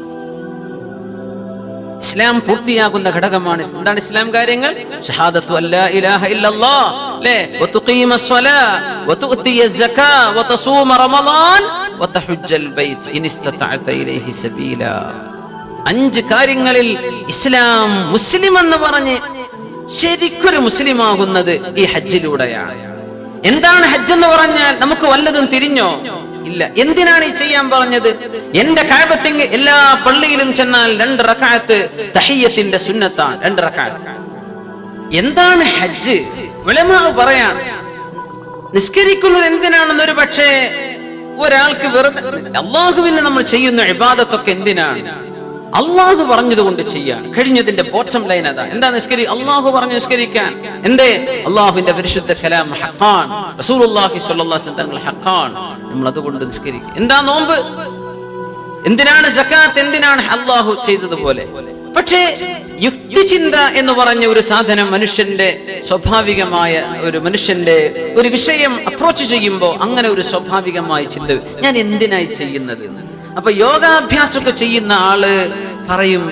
ഇസ്ലാം പൂർത്തിയാകുന്ന ഘടകമാണ്. എന്താണ് ഇസ്ലാം കാര്യങ്ങൾ? ഷഹാദത്തു അല്ലാ ഇലാഹ ഇല്ലല്ലാഹ്, ല്ലേ, വതുഖീമസ് സ്വലാ വതുഅതിയസ് സകാ വതസൂമ റമളാൻ വതഹജ്ജൽ ബൈത്ത് ഇൻ ഇസ്തതഅത ഇലൈഹി സബീലാ. 5 കാര്യങ്ങളിൽ ഇസ്ലാം മുസ്ലിം എന്ന് പറഞ്ഞ് ശരിക്കൊരു മുസ്ലിം ആകുന്നത് ഈ ഹജ്ജിലൂടെയാണ്. എന്താണ് ഹജ്ജ് എന്ന് പറഞ്ഞാൽ? നമുക്ക് വല്ലതും തിരിഞ്ഞോ? ഇല്ല. എന്തിനാണ് ഈ ചെയ്യാൻ പറഞ്ഞത്? എന്റെ കഅബത്തിങ് എല്ലാ പള്ളിയിലും ചെന്നാൽ 2 റക്അത്ത് തഹിയ്യത്തിന്റെ സുന്നത്താണ്. 2 റക്അത്ത്. എന്താണ് ഹജ്ജ്? ഉലമാ പറയാൻ നിസ്കരിക്കുന്നത് എന്തിനാണെന്ന് ഒരു പക്ഷേ ഒരാൾക്ക് വെറുതെ, അല്ലാഹുവിന് നമ്മൾ ചെയ്യുന്ന ഇബാദത്തൊക്കെ എന്തിനാണ്? അള്ളാഹു പറഞ്ഞതുകൊണ്ട് ചെയ്യാൻ. കഴിഞ്ഞതിന്റെ ബോട്ടം ലൈൻ അതാ. എന്താ നിസ്കരി? അള്ളാഹു പറഞ്ഞു നിസ്കരിക്കാൻ. എന്തേ? അള്ളാഹുവിന്റെ പരിശുദ്ധ കലാം ഹഖാൻ, റസൂലുള്ളാഹി സ്വല്ലല്ലാഹു അലൈഹി വസല്ലം തങ്ങൾ ഹഖാൻ. നമ്മൾ അതുകൊണ്ട് നിസ്കരിക്കും. എന്താ നോമ്പ്? എന്തിനാണ് സകാത്ത്? എന്തിനാണ്? അള്ളാഹു ചെയ്തതുപോലെ. പക്ഷേ യുക്തിചിന്ത എന്ന് പറഞ്ഞ ഒരു സാധനം മനുഷ്യന്റെ സ്വാഭാവികമായ മനുഷ്യന്റെ ഒരു വിഷയം അപ്രോച്ച് ചെയ്യുമ്പോൾ അങ്ങനെ ഒരു സ്വാഭാവികമായ ചിന്ത, ഞാൻ എന്തിനായി ചെയ്യുന്നത്? അപ്പൊ യോഗാഭ്യാസമൊക്കെ ചെയ്യുന്ന ആള് പറയും,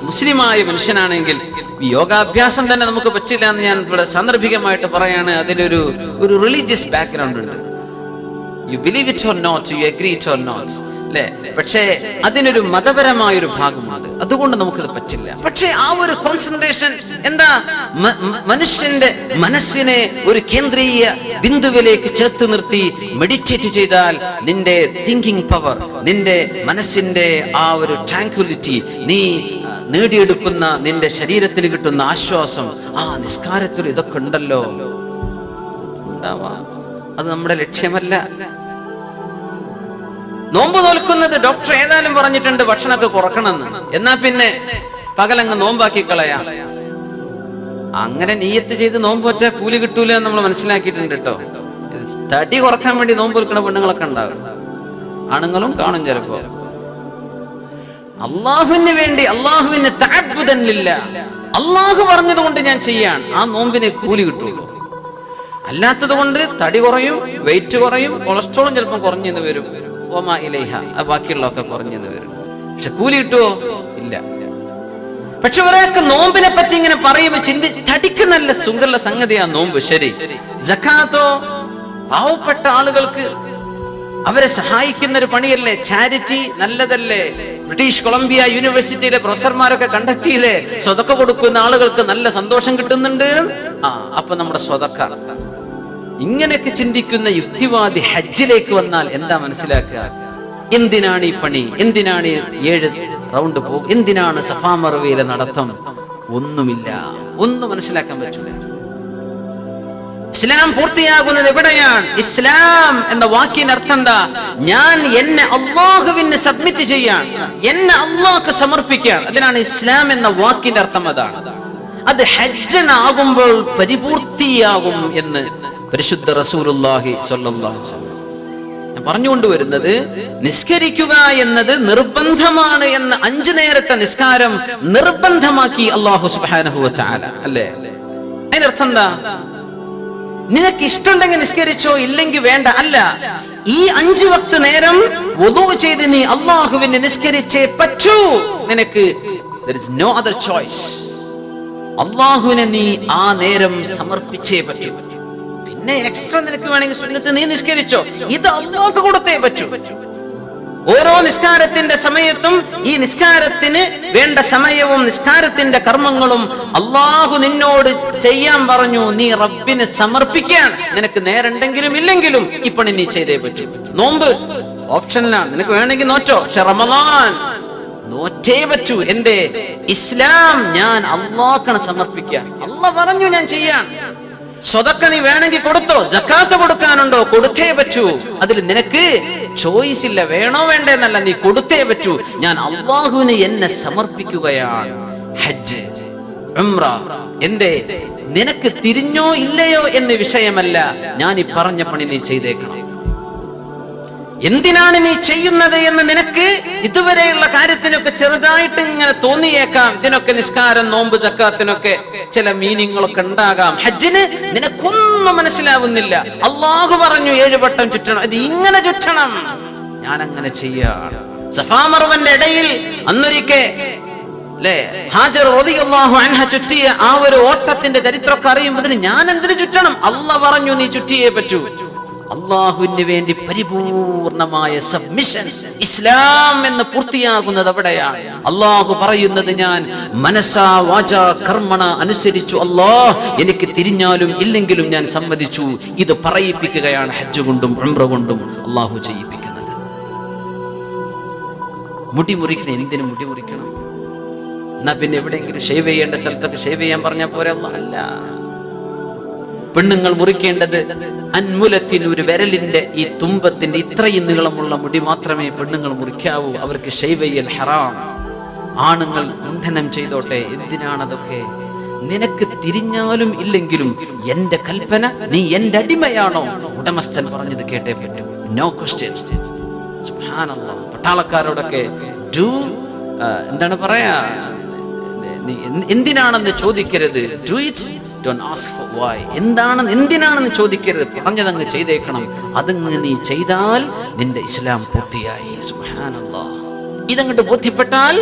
മുസ്ലിമായ മനുഷ്യനാണെങ്കിൽ ഈ യോഗാഭ്യാസം തന്നെ നമുക്ക് പറ്റില്ല എന്ന് ഞാൻ ഇവിടെ സാന്ദർഭികമായിട്ട് പറയാണ്. അതിലൊരു റിലീജിയസ് ബാക്ക്ഗ്രൗണ്ട് ഉണ്ട്. You believe it or not, you agree it or not, അല്ലെ? പക്ഷേ അതിനൊരു മതപരമായ ഒരു ഭാഗമാണ്. അതുകൊണ്ട് നമുക്കത് പറ്റില്ല. പക്ഷേ ആ ഒരു കോൺസെൻട്രേഷൻ എന്താ? മനുഷ്യന്റെ മനസ്സിനെ ഒരു കേന്ദ്രീയ ബിന്ദുവിലേക്ക് ചേർത്ത് നിർത്തി മെഡിറ്റേറ്റ് ചെയ്താൽ നിന്റെ തിങ്കിങ് പവർ, നിന്റെ മനസ്സിന്റെ ആ ഒരു ട്രാങ്ക്വിലിറ്റി, നീ നേടിയെടുക്കുന്ന നിന്റെ ശരീരത്തിന് കിട്ടുന്ന ആശ്വാസം, ആ നിസ്കാരത്തിൽ ഇതൊക്കെ ഉണ്ടല്ലോ. അത് നമ്മുടെ ലക്ഷ്യമല്ല. നോമ്പ് നോൽക്കുന്നത് ഡോക്ടർ ഏതായാലും പറഞ്ഞിട്ടുണ്ട് ഭക്ഷണമൊക്കെ കുറക്കണമെന്ന്. എന്നാ പിന്നെ പകലങ്ങ് നോമ്പാക്കി കളയാം. അങ്ങനെ നിയ്യത്ത് ചെയ്ത് നോമ്പ് പറ്റാ കൂലി കിട്ടൂല എന്ന് നമ്മൾ മനസ്സിലാക്കിയിട്ടുണ്ട് കേട്ടോ. തടി കുറക്കാൻ വേണ്ടി നോമ്പ് വെക്കുന്ന പെണ്ണുങ്ങളൊക്കെ ഉണ്ടാകും, ആണുങ്ങളും കാണും ചിലപ്പോ. അള്ളാഹുവിന് വേണ്ടി, അള്ളാഹുവിന് തഅബ്ബുദൻ ലില്ലാഹ്, അള്ളാഹു പറഞ്ഞത് കൊണ്ട് ഞാൻ ചെയ്യാൻ, ആ നോമ്പിന് കൂലി കിട്ടുള്ളൂ. അല്ലാത്തത് കൊണ്ട് തടി കുറയും, വെയിറ്റ് കുറയും, കൊളസ്ട്രോളും ചിലപ്പോൾ കുറഞ്ഞെന്ന് വരും. ഓമാ ഇലൈഹ, ബാക്കിയുള്ളതൊക്കെ കുറഞ്ഞെന്ന് വരും. പക്ഷെ കൂലി കിട്ടുവോ? ഇല്ല. പക്ഷെ ഒരാൾക്ക് നോമ്പിനെ പറ്റി ഇങ്ങനെ പറയുമ്പോ തടിക്ക് നല്ല സുഖമുള്ള സംഗതിയാ നോമ്പ്. ശരി. സകാത്തോ പാവപ്പെട്ട ആളുകൾക്ക് അവരെ സഹായിക്കുന്ന ഒരു പണിയല്ലേ? ചാരിറ്റി നല്ലതല്ലേ? ബ്രിട്ടീഷ് കൊളംബിയ യൂണിവേഴ്സിറ്റിയിലെ പ്രൊഫസർമാരൊക്കെ കണ്ടെത്തിയില്ലേ, സ്വതക്ക കൊടുക്കുന്ന ആളുകൾക്ക് നല്ല സന്തോഷം കിട്ടുന്നുണ്ട്. അപ്പൊ നമ്മുടെ സ്വതക്ക. ഇങ്ങനെയൊക്കെ ചിന്തിക്കുന്ന യുക്തിവാദി ഹജ്ജിലേക്ക് വന്നാൽ എന്താ മനസ്സിലാക്കുക? എന്തിനാണ് ഈ പണി? എന്തിനാണ് 7 റൗണ്ട് പോകും? എന്തിനാണ് സഫാ മർവയിലെ നടത്തം? ഒന്നുമില്ല. ഒന്നും മനസ്സിലാക്കാൻ പറ്റില്ല. ഇസ്ലാം പൂർത്തിയാകുന്നത് എവിടെയാണ്? ഇസ്ലാം എന്ന വാക്കിന്റെ അർത്ഥം എന്താ? ഞാൻ എന്നെ അള്ളാഹുവിന് സബ്മിറ്റ് ചെയ്യാൻ, എന്നെ അള്ളാഹ്ക്ക് സമർപ്പിക്കാൻ. അതിനാണ് ഇസ്ലാം എന്ന വാക്കിന്റെ അർത്ഥം. അതാണ്. അത് ഹജ്ജാകുമ്പോൾ പരിപൂർത്തിയാകും എന്ന് പരിശുദ്ധ റസൂലുള്ളാഹി സ്വല്ലല്ലാഹു അലൈഹി വസല്ലം. ഞാൻ പറഞ്ഞുകൊണ്ടുവരുന്നത്, നിസ്കരിക്കുക എന്നത് നിർബന്ധമാണ് എന്ന് 5 നേരത്തെ നിസ്കാരം നിർബന്ധമാക്കി അല്ലാഹു സുബ്ഹാനഹു വ തആല, അല്ലേ? അതിനർത്ഥം എന്താ? നിനക്ക് ഇഷ്ടമുണ്ടെങ്കിൽ നിസ്കരിച്ചോ, ഇല്ലെങ്കിൽ വേണ്ട. അല്ല, ഈ 5 വക്ത് നേരം വുദൂ ചെയ്ത് നീ അല്ലാഹുവിനെ നിസ്കരിച്ചേ പറ്റൂ. നിനക്ക് there is no other choice. അല്ലാഹുവിനെ നീ ആ നേരം സമർപ്പിച്ചേ പറ്റൂ. പിന്നെ എക്സ്ട്രാ നിനക്ക് വേണമെങ്കിൽ സുന്നത്ത് നീ നിസ്കരിച്ചോ, ഇത് അല്ലാഹുക്ക് കൊടുത്തേ പറ്റൂ. ഓരോ നിസ്കാരത്തിന്റെ സമയത്തും ഈ നിസ്കാരത്തിന് വേണ്ട സമയവും നിസ്കാരത്തിന്റെ കർമ്മങ്ങളും അല്ലാഹു നിന്നോട് ചെയ്യാൻ പറഞ്ഞു. നീ റബ്ബിന് സമർപ്പിക്കാൻ. നിനക്ക് നേരുണ്ടെങ്കിലും ഇല്ലെങ്കിലും ഈ പണി നീ ചെയ്തേ പറ്റൂ. നോമ്പ് ഓപ്ഷനിലാണ്, നിനക്ക് വേണമെങ്കിൽ നോറ്റോ. പക്ഷെ റമളാൻ നോറ്റേ പറ്റൂ. എന്റെ ഇസ്ലാം ഞാൻ അല്ലാഹുവിന് സമർപ്പിക്കാൻ. അല്ലാഹു പറഞ്ഞു ഞാൻ ചെയ്യാൻ. സ്വതക്ക നീ വേണമെങ്കിൽ കൊടുത്തോ, സകാത്ത് കൊടുക്കാനുണ്ടോ, കൊടുത്തേ പറ്റൂ. അതിൽ നിനക്ക് ചോയ്സ് ഇല്ല, വേണോ വേണ്ടെന്നല്ല, നീ കൊടുത്തേ പറ്റൂ. ഞാൻ അല്ലാഹുവിന് എന്നെ സമർപ്പിക്കുകയാണ്. ഹജ്ജ്, ഉംറ. എന്തേ? നിനക്ക് തിരിഞ്ഞോ ഇല്ലയോ എന്ന് വിഷയമല്ല, ഞാൻ ഈ പറഞ്ഞ പണി നീ ചെയ്തേക്കണം. എന്തിനാണ് നീ ചെയ്യുന്നത് എന്ന് നിനക്ക് ഇതുവരെയുള്ള കാര്യത്തിനൊക്കെ ചെറുതായിട്ട് ഇങ്ങനെ തോന്നിയേക്കാം. ഇതിനൊക്കെ നിസ്കാരം, നോമ്പ്, സക്കാത്തിനൊക്കെ ചില മീനിങ്ങളൊക്കെ ഉണ്ടാകാം. ഹജ്ജിന് നിനക്കൊന്നും മനസ്സിലാവുന്നില്ല. അല്ലാഹു പറഞ്ഞു 7 വട്ടം ചുറ്റണം, ഇത് ഇങ്ങനെ ചുറ്റണം, ഞാൻ അങ്ങനെ ചെയ്യാണ്. സഫാ മർവന്റെ ഇടയിൽ അന്നൊരിക്കെ അല്ലേ? ഹാജർ റളിയല്ലാഹു അൻഹ ചുറ്റിയ ആ ഒരു ഓട്ടത്തിന്റെ ചരിത്രമൊക്കെ അറിയുമ്പോൾ ഞാൻ എന്തിനു ചുറ്റണം? അല്ലാഹ് പറഞ്ഞു നീ ചുറ്റിയേ പറ്റൂ. അള്ളാഹുവിന് വേണ്ടി പരിപൂർണമായ സബ്മിഷൻ, ഇസ്ലാം എന്ന് പൂർത്തിയാകുന്നത് അവിടെയാണ്. അള്ളാഹു പറയുന്നത് ഞാൻ മനസാ വാചാ കർമ്മണ അനുസരിച്ചു, അല്ലാഹ് എനിക്ക് തിരിഞ്ഞാലും ഇല്ലെങ്കിലും ഞാൻ സമ്മതിച്ചു. ഇത് പറയിപ്പിക്കുകയാണ് ഹജ്ജ് കൊണ്ടും ഉംറ കൊണ്ടും അള്ളാഹു ചെയ്യിപ്പിക്കുന്നത്. മുടി മുറിക്കണം. എന്തിനു മുടി മുറിക്കണം? എന്നാ പിന്നെ എവിടെയെങ്കിലും ഷേവ് ചെയ്യേണ്ട സ്ഥലത്തൊക്കെ ഷേവ് ചെയ്യാൻ പറഞ്ഞാൽ പോരെ? അല്ല. പെണ്ണുങ്ങൾ മുറിക്കേണ്ടത് അൻമുലത്തിന്, ഒരു വിരലിന്റെ ഈ തുമ്പത്തിന്റെ ഇത്രയും നീളമുള്ള മുടി മാത്രമേ പെണ്ണുങ്ങൾ മുറിക്കാവൂ. അവർക്ക് ഷേവ് ചെയ്യൽ ഹറാം. ആണുങ്ങൾ മുണ്ഡനം ചെയ്തോട്ടെ. എന്തിനാണതൊക്കെ? നിനക്ക് തിരിഞ്ഞാലും ഇല്ലെങ്കിലും എന്റെ കൽപ്പന, നീ എന്റെ അടിമയാണോ? ഉടമസ്ഥൻ പറഞ്ഞത് കേട്ടേ പറ്റൂ. No question. സുബ്ഹാനല്ലാഹ്. പട്ടാളക്കാരോടൊക്കെ എന്താണ് പറയാ, എന്തിനാണെന്ന് ചോദിക്കരുത്. Do it, don't ask for why. എന്തിനാണെന്ന് ചോദിക്കരുത്. പറഞ്ഞതങ്ങ് ചെയ്തേക്കണം. അതങ്ങ് നീ ചെയ്താൽ നിന്റെ ഇസ്ലാം പൂർത്തിയായി. സുബ്ഹാനല്ലാഹ്. ഇതങ്ങോട്ട് ബോധ്യപ്പെട്ടാൽ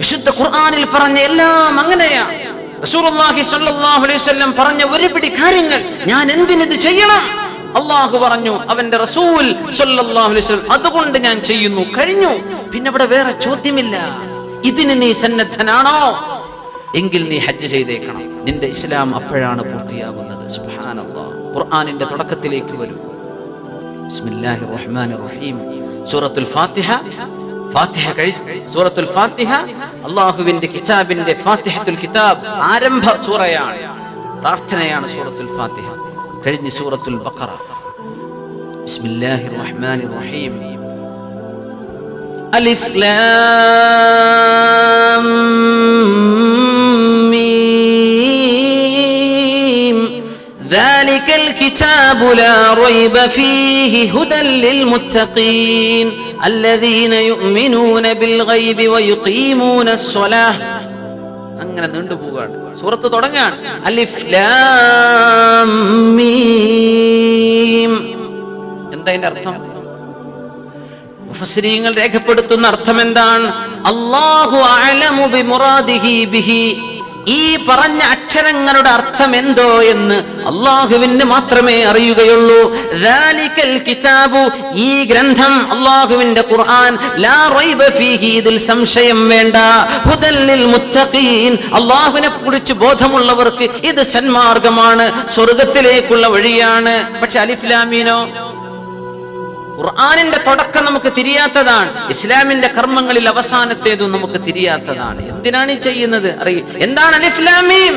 വിശുദ്ധ ഖുർആനിൽ പറഞ്ഞ എല്ലാം അങ്ങനെയാണ്. റസൂലുള്ളാഹി സ്വല്ലല്ലാഹു അലൈഹി വസല്ലം പറഞ്ഞ ഒരുപിടി കാര്യങ്ങൾ ഞാൻ എന്തിനിത് ചെയ്യണം? അള്ളാഹു പറഞ്ഞു, അവന്റെ റസൂൽ സ്വല്ലല്ലാഹു അലൈഹി വസല്ലം അതുകൊണ്ട് ഞാൻ ചെയ്യുന്നു. കഴിഞ്ഞു. പിന്നെ ഇവിടെ വേറെ ചോദ്യമില്ല. ഇതിന് നീ സന്നദ്ധനാണോ എങ്കിൽ നീ ഹജ്ജ് ചെയ്തേക്കണം. നിന്റെ ഇസ്ലാം അപ്പോഴാണ് പൂർത്തിയാകുന്നത്. സുബ്ഹാനല്ലാഹ്. ഖുർആനിന്റെ തുടക്കത്തിലേക്ക് വരൂ. ബിസ്മില്ലാഹിർ റഹ്മാനിർ റഹീം. സൂറത്തുൽ ഫാത്തിഹ. ഫാത്തിഹ കഴിഞ്ഞു. സൂറത്തുൽ ഫാത്തിഹ അല്ലാഹുവിന്റെ കിതാബിന്റെ ഫാത്തിഹത്തുൽ കിതാബ് ആരംഭ സൂറയാണ്, പ്രാർത്ഥനയാണ് സൂറത്തുൽ ഫാത്തിഹ. കഴിഞ്ഞു സൂറത്തുൽ ബഖറ. ബിസ്മില്ലാഹിർ റഹ്മാനിർ റഹീം. അലിഫ് ലാം മീം ദാലികൽ കിതാബു ലാ റൈബ ഫീഹി ഹുദൽ ലിൽ മുത്തഖീൻ അല്ലദീന യുഅ്മിനൂന ബിൽ ഗൈബി വയുഖീമൂനസ് സ്വലാഹ്. അങ്ങനെ നീണ്ടുപോവുകയാണ്. സൂറത്ത് തുടങ്ങാണ് അലിഫ് ലാം മീം. എന്താ അതിന്റെ അർത്ഥം? മുഫസ്സിരീങ്ങൾ രേഖപ്പെടുത്തുന്ന അർത്ഥം എന്താണ്? അല്ലാഹു അഅലമു ബിമുറാദിഹി ബിഹി. ഈ പറഞ്ഞ അക്ഷരങ്ങളുടെ അർത്ഥം എന്തോ എന്ന് അള്ളാഹുവിന് മാത്രമേ അറിയുകയുള്ളൂ. ദാലികൽ കിതാബു, ഈ ഗ്രന്ഥം അള്ളാഹുവിന്റെ ഖുർആൻ, ലാ റൈബ ഫീഹി, ഇതിൽ സംശയം വേണ്ട. ഹുദൽ ലിൽ മുത്തഖീൻ, അള്ളാഹുവിനെ കുറിച്ച് ബോധമുള്ളവർക്ക് ഇത് സന്മാർഗമാണ്, സ്വർഗ്ഗത്തിലേക്കുള്ള വഴിയാണ്. പക്ഷെ അലിഫ് ലാം മീനോ? ഖുർആനിന്റെ തുടക്കം നമുക്ക് തിരിയാത്തതാണ്. ഇസ്ലാമിന്റെ കർമ്മങ്ങളിൽ അവസാനത്തേതും നമുക്ക് തിരിയാത്തതാണ്. എന്തിനാണ് ഈ ചെയ്യുന്നത്? എന്താണ് അലിഫ് ലാം മീം?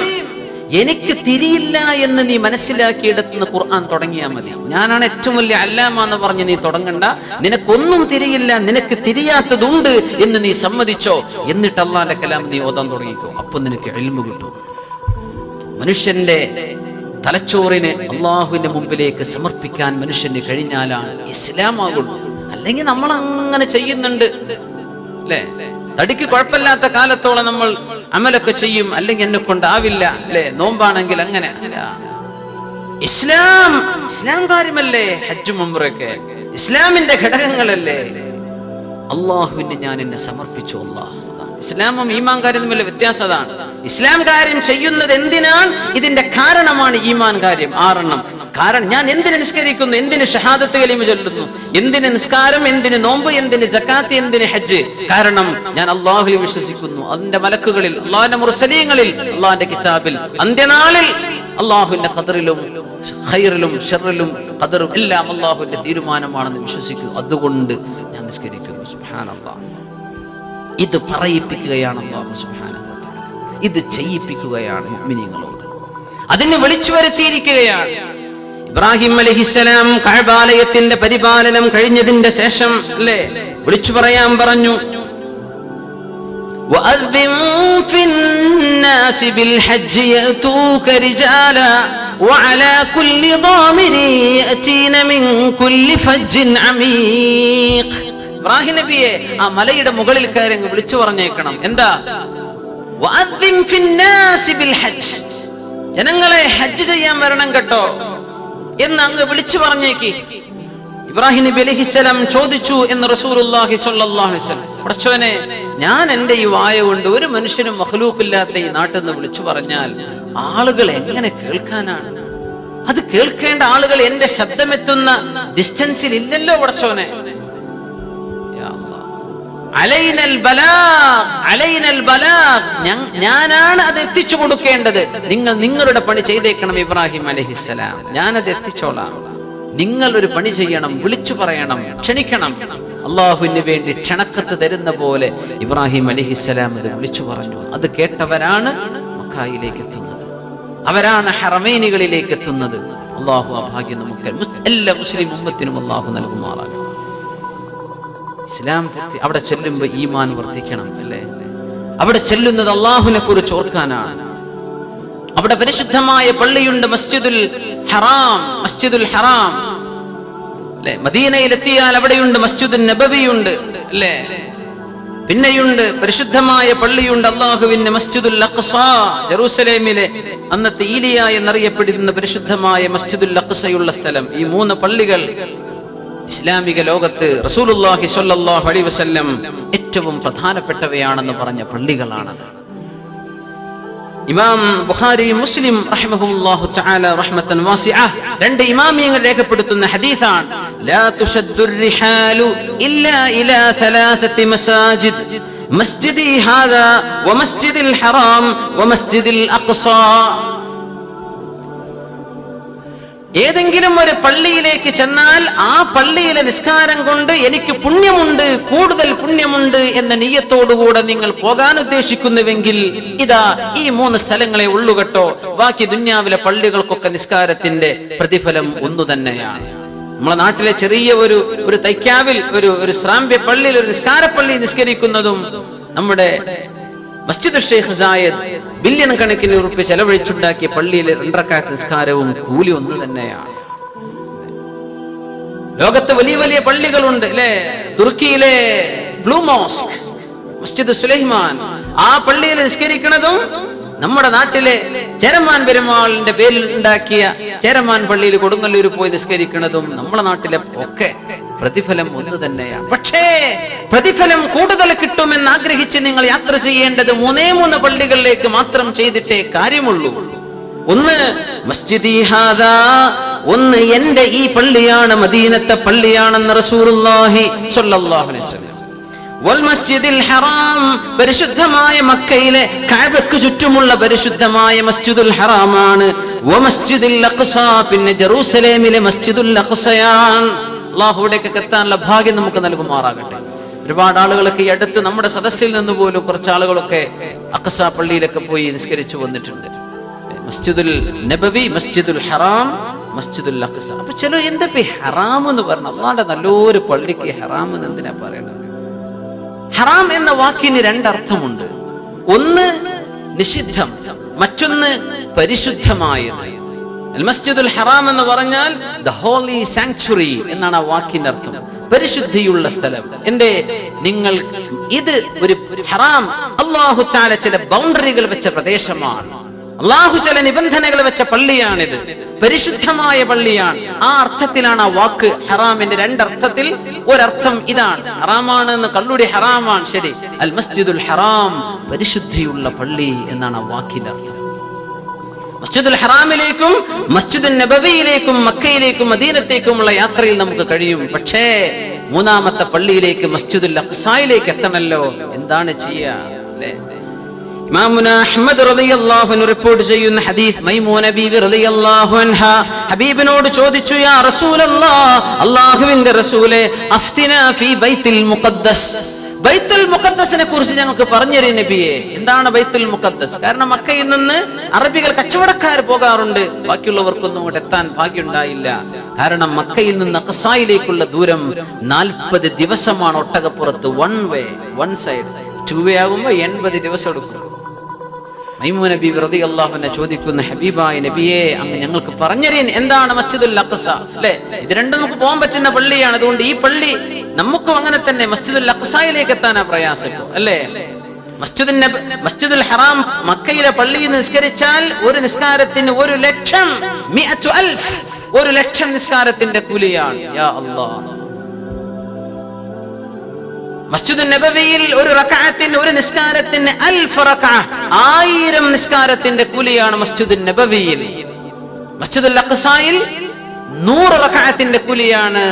എനിക്ക് തിരിയില്ല എന്ന് നീ മനസ്സിലാക്കിയെടുത്തുന്ന ഖുർആൻ തുടങ്ങിയാൽ മതി. ഞാനാണ് ഏറ്റവും വലിയ അല്ലാമ എന്ന് പറഞ്ഞ് നീ തുടങ്ങണ്ട. നിനക്കൊന്നും തിരിയില്ല, നിനക്ക് തിരിയാത്തതുണ്ട് എന്ന് നീ സമ്മതിച്ചോ. എന്നിട്ട് അല്ലാഹുവിന്റെ കലാം നീ ഓതാൻ തുടങ്ങിക്കോ. അപ്പൊ നിനക്ക് ഇൽമു കിട്ടും. മനുഷ്യന്റെ തലച്ചോറിനെ അള്ളാഹുവിന്റെ മുമ്പിലേക്ക് സമർപ്പിക്കാൻ മനുഷ്യന് കഴിഞ്ഞാലാണ് ഇസ്ലാമാകുള്ളൂ. അല്ലെങ്കിൽ നമ്മൾ അങ്ങനെ ചെയ്യുന്നുണ്ട് അല്ലേ? തടിക്ക് കുഴപ്പമില്ലാത്ത കാലത്തോളം നമ്മൾ അമലൊക്കെ ചെയ്യും, അല്ലെങ്കിൽ എന്നെ കൊണ്ടാവില്ല അല്ലെ? നോമ്പാണെങ്കിൽ അങ്ങനെ. ഇസ്ലാം കാര്യമല്ലേ? ഹജ്ജും ഉംറയൊക്കെ ഇസ്ലാമിന്റെ ഘടകങ്ങളല്ലേ? അള്ളാഹുവിന് ഞാൻ എന്നെ സമർപ്പിച്ചു. അല്ലാഹ്. ഇസ്ലാമും ഈമാൻ കാര്യം തമ്മിലുള്ള വ്യത്യാസം അതാണ്. ഇസ്ലാം കാര്യം ചെയ്യുന്നത് എന്തിനാണ്? ഇതിന്റെ കാരണമാണ് ഈമാൻ കാര്യം. 6 കാരണം. ഞാൻ എന്തിന് നിസ്കരിക്കുന്നു? എന്തിന് ഷഹാദത്ത് കലിമ ചൊല്ലുന്നു? എന്തിന് നിസ്കാരം? എന്തിന് നോമ്പ്? എന്തിന് സക്കാത്ത്? എന്തിന് ഹജ്ജ്? കാരണം ഞാൻ അല്ലാഹുവിൽ വിശ്വസിക്കുന്നു, അതിന്റെ മലക്കുകളിൽ, അല്ലാഹുവിന്റെ മുർസലീങ്ങളിൽ, അല്ലാഹുവിന്റെ കിതാബിൽ, അന്ത്യനാളിൽ, അല്ലാഹുവിന്റെ ഖദറിലും ഖൈറിലും ഷർറിലും ഖദറും എല്ലാം അല്ലാഹുവിന്റെ തീരുമാനമാണെന്ന് വിശ്വസിക്കുന്നു. അതുകൊണ്ട് ഞാൻ നിസ്കരിക്കുന്നു. സുബ്ഹാനല്ലാഹ്. ഇത് പറയിപ്പിക്കുകയാണ് അല്ലാഹു സുബ്ഹാനഹു വ തആല. ഇത് ചെയ്യിപ്പിക്കുകയാണ് മുഅ്മിനീങ്ങളോട്. അതിനെ വിളിച്ചു വരുത്തിയിരിക്കുകയാണ്. ഇബ്രാഹിം അലൈഹിസ്സലാം കഅബാലയത്തിന്റെ പരിപാലനം കഴിഞ്ഞതിന്റെ ശേഷം അല്ലേ വിളിച്ചു പറയാൻ പറഞ്ഞു. വഅദ്ദിൻ ഫിന്നാസി ബിൽ ഹജ്ജ് യഅതൂക റിജാലാ വഅലാ കുല്ലി ളാമിരി യഅതീന മിൻ കുല്ലി ഫജ്ജിൻ അമീഖ്. ഇബ്രാഹിം നബിയെ ആ മലയുടെ മുകളിൽ കയറി വിളിച്ചു പറഞ്ഞേക്കണം. എന്താ? വഅദ്ദിൻ ഫിന്നാസി ബിൽ ഹജ്ജ്, ജനങ്ങളെ ഹജ്ജ് ചെയ്യാൻ വരണം കേട്ടോ എന്ന് അങ്ങ് വിളിച്ചു പറഞ്ഞേക്ക്. ഇബ്രാഹിം നബി അലൈഹിസ്സലാം ചോദിച്ചു എന്ന് റസൂലുള്ളാഹി സ്വല്ലല്ലാഹു അലൈഹി വസല്ലം, പടച്ചവനെ, ഞാൻ എൻ്റെ ഈ വായ കൊണ്ട് ഒരു മനുഷ്യനും മഖ്ലൂഖില്ലാത്ത ഈ നാട്ടിൽ നിന്ന് വിളിച്ചു പറഞ്ഞാൽ ആളുകൾ എങ്ങനെ കേൾക്കാനാണ്? അത് കേൾക്കേണ്ട ആളുകൾ എന്റെ ശബ്ദമെത്തുന്ന ഡിസ്റ്റൻസിൽ ഇല്ലല്ലോ പടച്ചവനെ. ഞാനാണ് അത് എത്തിച്ചു കൊടുക്കേണ്ടത്. നിങ്ങൾ നിങ്ങളുടെ പണി ചെയ്തേക്കണം ഇബ്രാഹിം അലൈഹിസ്സലാം, ഞാനത് എത്തിച്ചോളാം. നിങ്ങൾ ഒരു പണി ചെയ്യണം, വിളിച്ചു പറയണം, ക്ഷണിക്കണം. അള്ളാഹുവിന് വേണ്ടി ക്ഷണക്കത്ത് തരുന്ന പോലെ ഇബ്രാഹിം അലൈഹിസ്സലാം അത് വിളിച്ചു പറഞ്ഞു. അത് കേട്ടവരാണ് മക്കയിലേക്ക് എത്തുന്നത്, അവരാണ് ഹറമൈനുകളിലേക്ക് എത്തുന്നത്. അള്ളാഹു ആ ഭാഗ്യം നമുക്ക് എല്ലാ മുസ്ലിം ഉമ്മത്തിനും അള്ളാഹു നൽകുമാറാകും. ഇസ്ലാം അവിടെ ചെല്ലുമ്പോൾ ഈമാൻ വർദ്ധിക്കണം, അല്ലേ? അവിടെ ചെല്ലുന്നത് അള്ളാഹുവിനെ കുറിച്ച് ഓർക്കാനാണ്. അവിടെ പരിശുദ്ധമായ പള്ളിയുണ്ട്, മസ്ജിദുൽ ഹറാം, അല്ലെ? മദീനയിലെത്തിയാൽ അവിടെയുണ്ട് മസ്ജിദുൻ നബവിയുണ്ട്, അല്ലേ? പിന്നെയുണ്ട് പരിശുദ്ധമായ പള്ളിയുണ്ട് അള്ളാഹുവിന്റെ മസ്ജിദുൽ അഖ്സ, ജെറൂസലേമിലെ അന്നത്തെ ഈലിയ എന്നറിയപ്പെടുന്ന പരിശുദ്ധമായ മസ്ജിദുൽ അഖ്സയുള്ള സ്ഥലം. ഈ 3 പള്ളികൾ ഇസ്ലാമിക ലോകത്ത് റസൂലുള്ളാഹി സ്വല്ലല്ലാഹു അലൈഹി വസല്ലം ഏറ്റവും പ്രധാനപ്പെട്ടവയാണെന്ന് പറഞ്ഞ പള്ളികളാണത്. ഇമാം ബുഖാരി മുസ്ലിം റഹിമഹുല്ലാഹു തആല റഹ്മത്തൻ വാസിഅ 2 ഇമാമിയങ്ങൾ രേഖപ്പെടുത്തുന്ന ഹദീസാണ്, ലാ തുശദ്ദുർ റിഹാലു ഇല്ലാ ഇലാ 3 മസാജിദ്, മസ്ജിദി ഹാദാ വമസ്ജിദിൽ ഹറാം വമസ്ജിദിൽ അഖ്സ. ഏതെങ്കിലും ഒരു പള്ളിയിലേക്ക് ചെന്നാൽ ആ പള്ളിയിലെ നിസ്കാരം കൊണ്ട് എനിക്ക് പുണ്യമുണ്ട്, കൂടുതൽ പുണ്യമുണ്ട് എന്ന നിയ്യത്തോടുകൂടെ നിങ്ങൾ പോകാൻ ഉദ്ദേശിക്കുന്നുവെങ്കിൽ ഇതാ ഈ 3 സ്ഥലങ്ങളെ ഉള്ളു കേട്ടോ. ബാക്കി ദുന്യാവിലെ പള്ളികൾക്കൊക്കെ നിസ്കാരത്തിന്റെ പ്രതിഫലം ഒന്നു തന്നെയാണ്. നമ്മളെ നാട്ടിലെ ചെറിയ ഒരു തൈക്കാവിൽ ഒരു ശ്രാമ്യ പള്ളിയിൽ ഒരു നിസ്കാരപ്പള്ളി നിസ്കരിക്കുന്നതും നമ്മുടെ മസ്ജിദ് ഷെയ്ഖ് സായദ് ബില്യൺ കണക്കിന് ഉറുപ്പിക ചെലവഴിച്ചുണ്ടാക്കിയ പള്ളിയിലെ 2 റക്അത്ത് നിസ്കാരവും കൂലി ഒന്ന് തന്നെയാണ്. ലോകത്ത് വലിയ വലിയ പള്ളികളുണ്ട്, അല്ലെ? തുർക്കിയിലെ ബ്ലൂ മോസ്ക്, മസ്ജിദ് സുലൈമാൻ, ആ പള്ളിയിൽ നിസ്കരിക്കുന്നതും നമ്മുടെ നാട്ടിലെ ചേരമാൻ പെരുമാളിന്റെ പേരിൽ ഉണ്ടാക്കിയ ചേരമാൻ പള്ളിയിൽ കൊടുങ്ങല്ലൂർ പോയി നിസ്കരിക്കുന്നതും നമ്മുടെ നാട്ടിലെ ഒക്കെ പ്രതിഫലം ഒന്ന് തന്നെയാണ്. പക്ഷേ പ്രതിഫലം കൂടുതൽ കിട്ടുമെന്ന് ആഗ്രഹിച്ച് നിങ്ങൾ യാത്ര ചെയ്യേണ്ടത് 3 പള്ളികളിലേക്ക് മാത്രം ചെയ്തിട്ടേ കാര്യമുള്ളൂ. ഒന്ന് മസ്ജിദി ഹാദാ, ഒന്ന് എന്റെ ഈ പള്ളിയാണ്, മദീനത്തെ പള്ളിയാണെന്ന് റസൂലുള്ളാഹി സ്വല്ലല്ലാഹു അലൈഹി വസല്ലം. വൽ മസ്ജിദിൽ ഹറാം, പരിശുദ്ധമായ മക്കയിലെ കഅബക്ക് ചുറ്റുമുള്ള പരിശുദ്ധമായ മസ്ജിദുൽ ഹറാമാണ്. വമസ്ജിദിൽ അഖ്സ, പിന്നെ ജെറൂസലേമിലെ മസ്ജിദുൽ അഖ്സയാണ്. അല്ലാഹുവിലേക്ക് എത്താനുള്ള ഭാഗ്യം നമുക്ക് നൽകുമാറാകട്ടെ. ഒരുപാട് ആളുകളൊക്കെ ഈ അടുത്ത് നമ്മുടെ സദസ്സിൽ നിന്ന് പോലും കുറച്ച് ആളുകളൊക്കെ അഖ്സ പള്ളിയിലൊക്കെ പോയി നിസ്കരിച്ചു വന്നിട്ടുണ്ട്. മസ്ജിദുൽ നബവി, മസ്ജിദുൽ ഹറാം, മസ്ജിദുൽ അഖ്സ. അപ്പൊ ചില എന്താ ഹറാം എന്ന് പറഞ്ഞ അള്ളാന്റെ നല്ലൊരു പള്ളിക്ക് ഹറാം എന്ന് എന്തിനാ പറയണത്? ഹറാം എന്ന വാക്കിന് 2 അർത്ഥമുണ്ട്. ഒന്ന് നിഷിദ്ധം, മറ്റൊന്ന് പരിശുദ്ധമായത്. മസ്ജിദുൽ ഹറാം എന്ന് പറഞ്ഞാൽ ദ ഹോളി സാങ്ച്വറി എന്നാണ് ആ വാക്കിന്റെ അർത്ഥം, പരിശുദ്ധിയുള്ള സ്ഥലം. നിങ്ങൾ ഇത് ഒരു ഹറാം, അല്ലാഹു തആല ചില ബൗണ്ടറികൾ വെച്ച പ്രദേശമാണ്, അല്ലാഹു ചില നിബന്ധനകൾ വെച്ച പള്ളിയാണിത്, പരിശുദ്ധമായ പള്ളിയാണ്. ആ അർത്ഥത്തിലാണ് ആ വാക്ക് ഹറാമിന്റെ 2 അർത്ഥത്തിൽ ഒരർത്ഥം ഇതാണ്. ഹറാമാണ് എന്ന് കള്ളുടി ഹറാമാണ്, ശരി. അൽ മസ്ജിദുൽ ഹറാം, പരിശുദ്ധിയുള്ള പള്ളി എന്നാണ് ആ വാക്കിന്റെ അർത്ഥം. മസ്ജിദുൽ ഹറാമിലേക്കും മസ്ജിദുൻ നബവിയിലേക്കും മക്കയിലേക്കും മദീനത്തേക്കുമുള്ള യാത്രയിൽ നമുക്ക് കഴിയും. പക്ഷേ 3ാമത്തെ പള്ളിയിലേക്ക് മസ്ജിദുൽ അഖ്സയിലേക്ക് എത്തണമല്ലോ. എന്താണ് ചെയ്യുക, അല്ലേ? ഇമാമുന അഹ്മദ് റളിയല്ലാഹു അൻഹു റിപ്പോർട്ട് ചെയ്യുന്ന ഹദീസ്, മൈമൂന ബീവി റളിയല്ലാഹു അൻഹ ഹബീബിനോട് ചോദിച്ചു, യാ റസൂലല്ലാഹ്, അല്ലാഹുവിന്റെ റസൂലേ, അഫ്തിനാ ഫീ ബൈത്തുൽ മുഖദ്ദസ്, ബൈത്തുൽ മുഖദ്ദസിനെ കുറിച്ച് ഞങ്ങൾക്ക് പറഞ്ഞുതരീ നബിയെ. എന്താണ് ബൈത്തുൽ മുഖദ്ദസ്? കാരണം മക്കയിൽ നിന്ന് അറബികൾ കച്ചവടക്കാർ പോകാറുണ്ട്, ബാക്കിയുള്ളവർക്കൊന്നും അങ്ങോട്ട് എത്താൻ ഭാഗ്യമുണ്ടായില്ല. കാരണം മക്കയിൽ നിന്ന് അഖ്സയിലേക്കുള്ള ദൂരം 40 ദിവസമാണ് ഒട്ടകപ്പുറത്ത്, 1 വേ 1 സൈഡ്. 2 വേ ആകുമ്പോൾ 80 ദിവസം എടുക്കും. മൈമൂന ബീവി റളിയല്ലാഹു അൻഹ ചോദിക്കുന്ന, ഹബീബായ നബിയെ, അങ്ങ് ഞങ്ങൾക്ക് പറഞ്ഞുതരീൻ, എന്താണ് മസ്ജിദുൽ അഖ്സ? അല്ലേ, ഇത് 2 നമുക്ക് പോകാൻ പറ്റുന്ന പള്ളിയാണ്. അതുകൊണ്ട് ഈ പള്ളി നമുക്കും അങ്ങനെ തന്നെ മസ്ജിദുൽ അഖ്സയിലേക്ക് എത്താനാ പ്രയാസം, അല്ലേ? മസ്ജിദുൽ ഹറാം മക്കയിലെ പള്ളിയിൽ നിസ്കരിച്ചാൽ ഒരു നിസ്കാരത്തിന് 1,00,000 നിസ്കാരത്തിന്റെ കൂലിയാണ്. യാ അല്ലാഹ്. മസ്ജിദുൻ നബവിയിൽ ഒരു റക്അത്തിന് ഒരു നിസ്കാരത്തിന് 1000 നിസ്കാരത്തിന്റെ കൂലിയാണ് മസ്ജിദുൻ നബവിയിൽ. മസ്ജിദുൽ അഖ്സായിൽ 100 റക്അത്തിന്റെ കൂലിയാണ്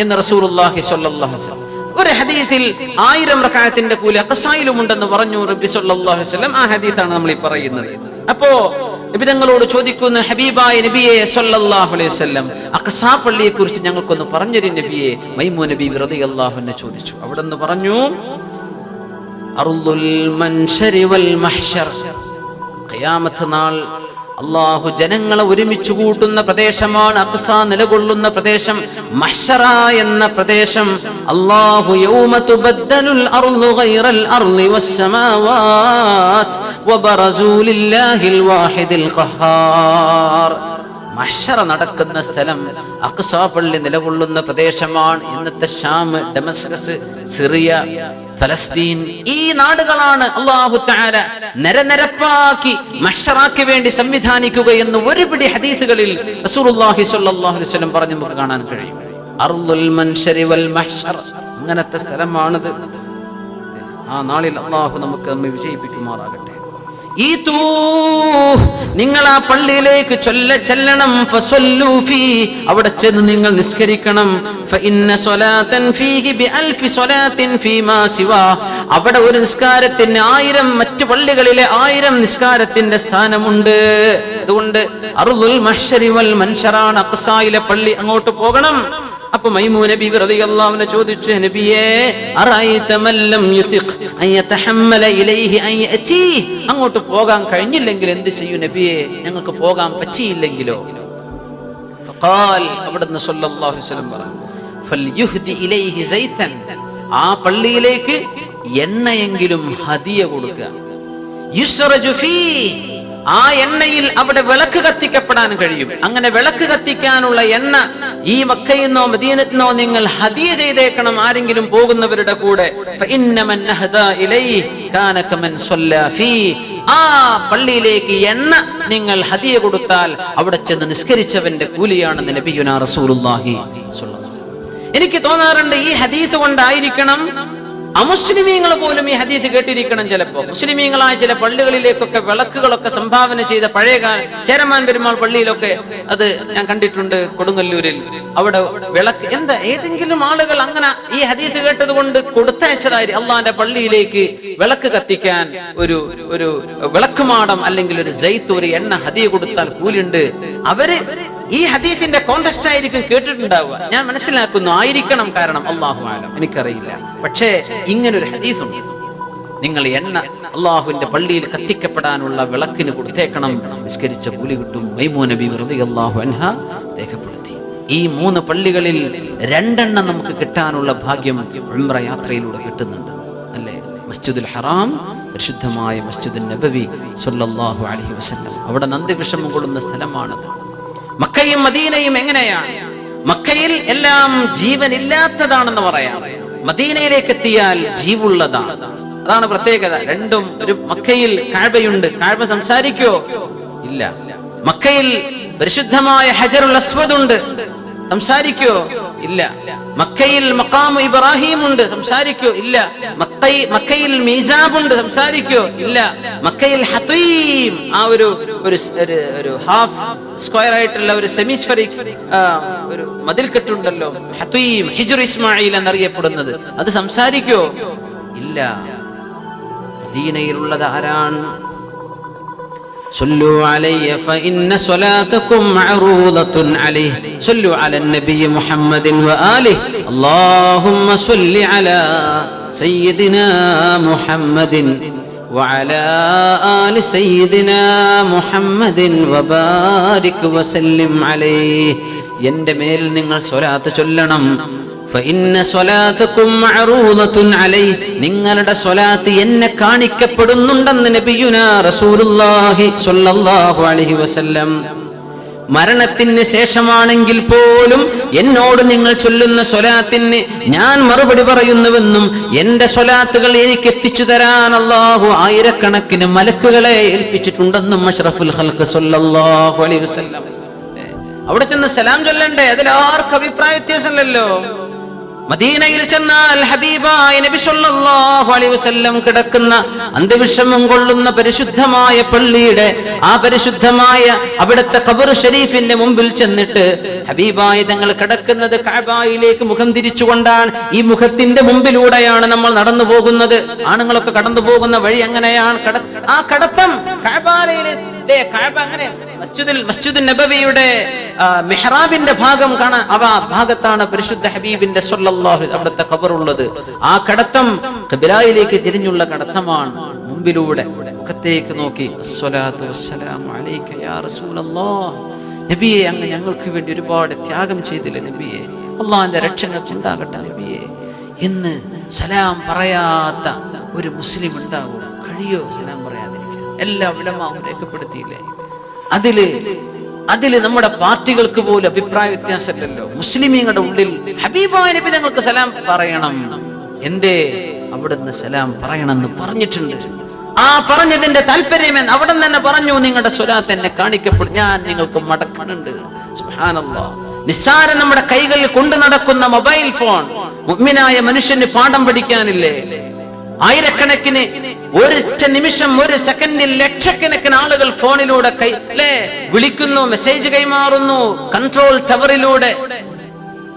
എന്ന് റസൂലുള്ളാഹി സ്വല്ലല്ലാഹു അലൈഹി വസല്ലം. ഒരു ഹദീസിൽ 1000 റക്അത്തിന്റെ കൂലി അഖ്സായിലും ഉണ്ടെന്ന് പറഞ്ഞു നബി സ്വല്ലല്ലാഹു അലൈഹി വസല്ലം. ആ ഹദീസാണ് നമ്മൾ ഈ പറയുന്നത്. അപ്പോ നബി തങ്ങളോട് ചോദിക്കുന്നു, ഹബീബായ നബിയെ സ്വല്ലല്ലാഹു അലൈഹി വസല്ലം, അഖ്സാ പള്ളിയെ കുറിച്ച് ഞങ്ങൾക്കൊന്ന് പറഞ്ഞുതരും നബിയെ. മൈമൂന ബീവി റളിയല്ലാഹു അൻഹ ചോദിച്ചു. അവിടെന്ന് പറഞ്ഞു, അർളുൽ മൻശരി വൽ മഹ്ശർ, ഖിയാമത്ത് നാൾ അല്ലാഹു ജനങ്ങളെ ഒരുമിച്ച് കൂട്ടുന്ന പ്രദേശമാണ് അഖ്സാ നിലകൊള്ളുന്ന പ്രദേശം, മഹ്ശറ എന്ന പ്രദേശം. അല്ലാഹു യൗമ തുബദ്ദലുൽ അർളു ഗൈറൽ അർളി വസ്സമാവാത് വബറസൂ ലില്ലാഹിൽ വാഹിദിൽ ഖഹാർ. മഹ്ശറ നടക്കുന്ന സ്ഥലം അഖ്സാ പള്ളി നിലകൊള്ളുന്ന പ്രദേശമാണ്. ഇന്നത്തെ ഷാം, ഡമസ്കസ്, സിറിയ, ഫലസ്തീൻ, ഈ നാടുകളാണ് അല്ലാഹു തആല നിരനിരപ്പാക്കി മഹ്ശറാക്ക് വേണ്ടി സംവിധാനിക്കുക എന്ന് ഒരുപിടി ഹദീസുകളിൽ റസൂലുള്ളാഹി സ്വല്ലല്ലാഹു അലൈഹി വസല്ലം പറഞ്ഞു നമുക്ക് കാണാൻ കഴിയും. അർളുൽ മൻശരി വൽ മഹ്ശർ, അങ്ങനത്തെ സ്ഥലമാണിത്. ആ നാളിൽ അല്ലാഹു നമുക്ക് നമ്മെ വിജയിപ്പിക്കുമാറാകട്ടെ. നിങ്ങൾ ആ പള്ളിയിലേക്ക് ചെല്ലണം. ഫസല്ലു ഫീ, അവിടെ ചെന്ന് നിങ്ങൾ നിസ്കരിക്കണം. ഫഇന്ന സ്വലാതൻ ഫീഹി ബിഅൽഫി സ്വലാത്തിൻ ഫീമാ സിവാ, അവിടെ ഒരു നിസ്കാരത്തിന് 1000 മറ്റു പള്ളികളിലെ 1000 നിസ്കാരത്തിന്റെ സ്ഥാനമുണ്ട്. അതുകൊണ്ട് അർളുൽ മഹ്ശരി വൽ മൻശറാണ് അഖ്സായിലെ പള്ളി, അങ്ങോട്ട് പോകണം. അപ്പൊ മൈമൂന ബീവി റളിയല്ലാഹു അൻഹ ചോദിച്ചു, നബിയേ അറഅയ്ത മൻ ലം യുതിഖ് അൻ യതഹമ്മല ഇലൈഹി അൻ യഅതി, അങ്ങോട്ട് പോകാൻ കഴിഞ്ഞില്ലെങ്കിൽ എന്ത് ചെയ്യും നബിയേ, ഞങ്ങൾക്ക് പോകാൻ പറ്റിയില്ലെങ്കിലോ? ഫഖാൽ, അവിടുന്ന് സ്വല്ലല്ലാഹു അലൈഹി വസല്ലം പറഞ്ഞു, ഫൽയുഹ്ദി ഇലൈഹി സൈതൻ, ആ പള്ളിയിലേക്ക് എണ്ണയെങ്കിലും ഹദിയ കൊടുക്കുക. യുസ്റജു ഫീ, ആ എണ്ണയിൽ അവിടെ വിളക്ക് കത്തിക്കപ്പെടാൻ കഴിയും. അങ്ങനെ വിളക്ക് കത്തിക്കാനുള്ള എണ്ണ ഈ മക്കയിൽ നിന്നോ മദീനത്തിൽ നിന്നോ നിങ്ങൾ ഹദിയ ചെയ്തേക്കണം ആരെങ്കിലും പോകുന്നവരുടെ കൂടെ. ആ പള്ളിയിലേക്ക് എണ്ണ നിങ്ങൾ ഹദിയ കൊടുത്താൽ അവിടെ ചെന്ന് നിസ്കരിച്ചവന്റെ കൂലിയാണെന്ന് നബിയുനാ റസൂലുള്ളാഹി സ്വല്ലല്ലാഹു അലൈഹി വസല്ലം. എനിക്ക് തോന്നാറുണ്ട് ഈ ഹദീസ് കൊണ്ടായിരിക്കണം അമുസ്ലിമീങ്ങൾ പോലും ഈ ഹദീസ് കേട്ടിരിക്കണം. ചിലപ്പോ മുസ്ലിമീങ്ങളായ ചില പള്ളികളിലേക്കൊക്കെ വിളക്കുകളൊക്കെ സംഭാവന ചെയ്ത പഴയകാല ചേരമാൻ പെരുമാൾ പള്ളിയിലൊക്കെ അത് ഞാൻ കണ്ടിട്ടുണ്ട്. കൊടുങ്ങല്ലൂരിൽ അവിടെ വിളക്ക് ഏതെങ്കിലും ആളുകൾ അങ്ങനെ ഈ ഹദീസ് കേട്ടത് കൊണ്ട് കൊടുത്തയച്ചതായി അള്ളാന്റെ പള്ളിയിലേക്ക് വിളക്ക് കത്തിക്കാൻ ഒരു വിളക്കുമാടം അല്ലെങ്കിൽ ഒരു സൈത്ത്, ഒരു എണ്ണ ഹദിയ കൊടുത്താൽ കൂലുണ്ട്. അവര് ഈ ഹദീസിന്റെ കോണ്ടെക്സ്റ്റ് ആയിരിക്കും കേട്ടിട്ടുണ്ടാവുക. ഞാൻ മനസ്സിലാക്കുന്നു ആയിരിക്കണം, കാരണം അല്ലാഹു അലം, എനിക്കറിയില്ല. പക്ഷേ ഇങ്ങനൊരു ഹദീസുണ്ട്, നിങ്ങൾ എണ്ണ അള്ളാഹുവിന്റെ പള്ളിയിൽ കത്തിക്കപ്പെടാനുള്ള വിളക്കിന് കൊടുത്തേക്കണം, നിസ്കരിച്ച കൂലി കിട്ടും. മൈമൂന ബീവി റളിയല്ലാഹു അൻഹ രേഖപ്പെടുത്തി. ഈ 3 പള്ളികളിൽ 2 നമുക്ക് കിട്ടാനുള്ള ഭാഗ്യം ഉംറ യാത്രയിലൂടെ കിട്ടുന്നുണ്ട്, അല്ലേ? മസ്ജിദുൽ ഹറാം, പരിശുദ്ധമായ മസ്ജിദുൻ നബവി സ്വല്ലല്ലാഹു അലൈഹി വസല്ലം, അവിടെ നന്ദിവിഷമം കൊള്ളുന്ന സ്ഥലമാണത്. മക്കയും മദീനയും എങ്ങനെയാണ്? മക്കയിൽ എല്ലാം ജീവനില്ലാത്തതാണെന്ന് പറയാം, മദീനയിലേക്ക് എത്തിയാൽ ജീവുള്ളതാണ്. അതാണ് പ്രത്യേകത. രണ്ടും ഒരു മക്കയിൽ കഅബയുണ്ട്, കഅബ സംസാരിക്കോ? ഇല്ല. മക്കയിൽ പരിശുദ്ധമായ ഹജറുൽ അസ്വദ് ഉണ്ട്, സംസാരിക്കോ? ഇല്ല. മക്കയിൽ മഖാമു ഇബ്രാഹിം ഉണ്ട്, സംസാരിക്കോ? ഇല്ല. മക്കയിൽ മീസാബ് ഉണ്ട്, സംസാരിക്കോ? ഇല്ല. മക്കയിൽ ഹതീം, ആ ഒരു ഹാഫ് സ്ക്വയർ ആയിട്ടുള്ള ഒരു സെമിസ്ഫെറിക് ഒരു മതിൽക്കെട്ടുണ്ടല്ലോ, ഹതീം, ഹിജ്ർ ഇസ്മായിൽ എന്നറിയപ്പെടുന്നത്, അത് സംസാരിക്കോ? ഇല്ല. മദീനയിലുള്ളത് ആരാണ്? صلوا علي فإن صلاتكم معروضة عليه صلوا على النبي محمد وآله اللهم صل على سيدنا محمد وعلى آل سيدنا محمد وبارك وسلم عليه. എൻ്റെ മേൽ നിങ്ങൾ സ്വലാത്ത് ചൊല്ലണം. ഫഇന്ന സ്വലാതകും മഅറൂദത്തുൻ അലൈഹി, നിങ്ങളുടെ സ്വലാത്ത് എന്നെ കാണിക്കപ്പെടുന്നുണ്ടെന്ന് നബിയുനാ റസൂലുള്ളാഹി സ്വല്ലല്ലാഹു അലൈഹി വസല്ലം. മരണത്തിന് ശേഷമാണെങ്കിൽ പോലും എന്നോട് നിങ്ങൾ ചൊല്ലുന്ന സ്വലാത്തിന് ഞാൻ മറുപടി പറയുന്നുവെന്നും എന്റെ സ്വലാത്തുകൾ എനിക്ക് എത്തിച്ചു തരാൻ അല്ലാഹു ആയിരക്കണക്കിന് മലക്കുകളെ ഏൽപ്പിച്ചിട്ടുണ്ടെന്നും അഷ്റഫുൽ ഖൽഖ് സ്വല്ലല്ലാഹു അലൈഹി വസല്ലം. അവിടെ ചെന്ന് സലാം ചൊല്ലണ്ടേ? അതിലാർക്കും അഭിപ്രായ വ്യത്യാസമല്ലല്ലോ. മദീനയിൽ ചെന്നാൽ ഹബീബായ നബി സല്ലല്ലാഹു അലൈഹി വസല്ലം കിടക്കുന്ന അന്ത്യവിശ്രമം കൊള്ളുന്ന പരിശുദ്ധമായ പള്ളിയുടെ ആ പരിശുദ്ധമായ അവിടുത്തെ ഖബർ ഷരീഫിന്റെ മുമ്പിൽ ചെന്നിട്ട് ഹബീബായ തങ്ങൾ കിടക്കുന്നത് കഅബയിലേക്ക് മുഖം തിരിച്ചുകൊണ്ടാണ്. ഈ മുഖത്തിന്റെ മുമ്പിലൂടെയാണ് നമ്മൾ നടന്നു പോകുന്നത്. ആണുങ്ങളൊക്കെ കടന്നു പോകുന്ന വഴി അങ്ങനെയാണ്. ആ കടത്തം കഅബയിലെ കഅബ അങ്ങനെ മസ്ജിദുൽ നബവിയുടെ മിഹ്റാബിന്റെ ഭാഗം കാണാൻ ആ ഭാഗത്താണ് പരിശുദ്ധ ഹബീബിന്റെ സ്വല്ലല്ലാഹു അവിടുത്തെ ഖബറുള്ളത്. ആ കടത്തം ഖിബ്ലയിലേക്ക് തിരിഞ്ഞുള്ള കടത്തമാണ്. മുമ്പിലൂടെ മുഖത്തേക്ക് നോക്കി അസ്സലാത്തു വസ്സലാമു അലൈക യാ റസൂലല്ലാഹ്, നബിയെ അങ്ങ് ഞങ്ങൾക്ക് വേണ്ടി ഒരുപാട് ത്യാഗം ചെയ്തില്ലേ നബിയെ, അല്ലാഹുവിന്റെ രക്ഷ ഉണ്ടാകട്ടെ നബിയെ എന്ന് സലാം പറയാത്ത ഒരു മുസ്ലിം ഉണ്ടാവും? കഴിയോ സലാം പറയാതിരിക്കാൻ? എല്ലാ ഉലമാവും രേഖപ്പെടുത്തിയില്ലേ? അതില് നമ്മുടെ പാർട്ടികൾക്ക് പോലും അഭിപ്രായ വ്യത്യാസമില്ലല്ലോ. മുസ്ലിമീങ്ങളുടെ ഉള്ളിൽ ഹബീബായ നബി തങ്ങൾക്ക് സലാം പറയണം. എന്തേ അവിടുന്ന് സലാം പറയണമെന്ന് പറഞ്ഞിട്ടുണ്ട്. ആ പറഞ്ഞതിന്റെ താല്പര്യം അവിടെ തന്നെ പറഞ്ഞു, നിങ്ങളുടെ സ്വലാത്ത് എന്നെ കാണിക്കപ്പെടും, ഞാൻ നിങ്ങൾക്ക് മടക്കുന്നുണ്ട്. സുബ്ഹാനല്ലാഹ്. നിസ്സാരം നമ്മുടെ കൈകളിൽ കൊണ്ടു നടക്കുന്ന മൊബൈൽ ഫോൺ മുഅ്മിനായ മനുഷ്യന് പാഠം പഠിക്കാനില്ലേ? ആയിരക്കണക്കിന് ഒരൊറ്റ നിമിഷം ഒരു സെക്കൻഡിൽ ലക്ഷക്കണക്കിന് ആളുകൾ ഫോണിലൂടെ വിളിക്കുന്നു, മെസ്സേജ് കൈമാറുന്നു. കൺട്രോൾ ടവറിലൂടെ,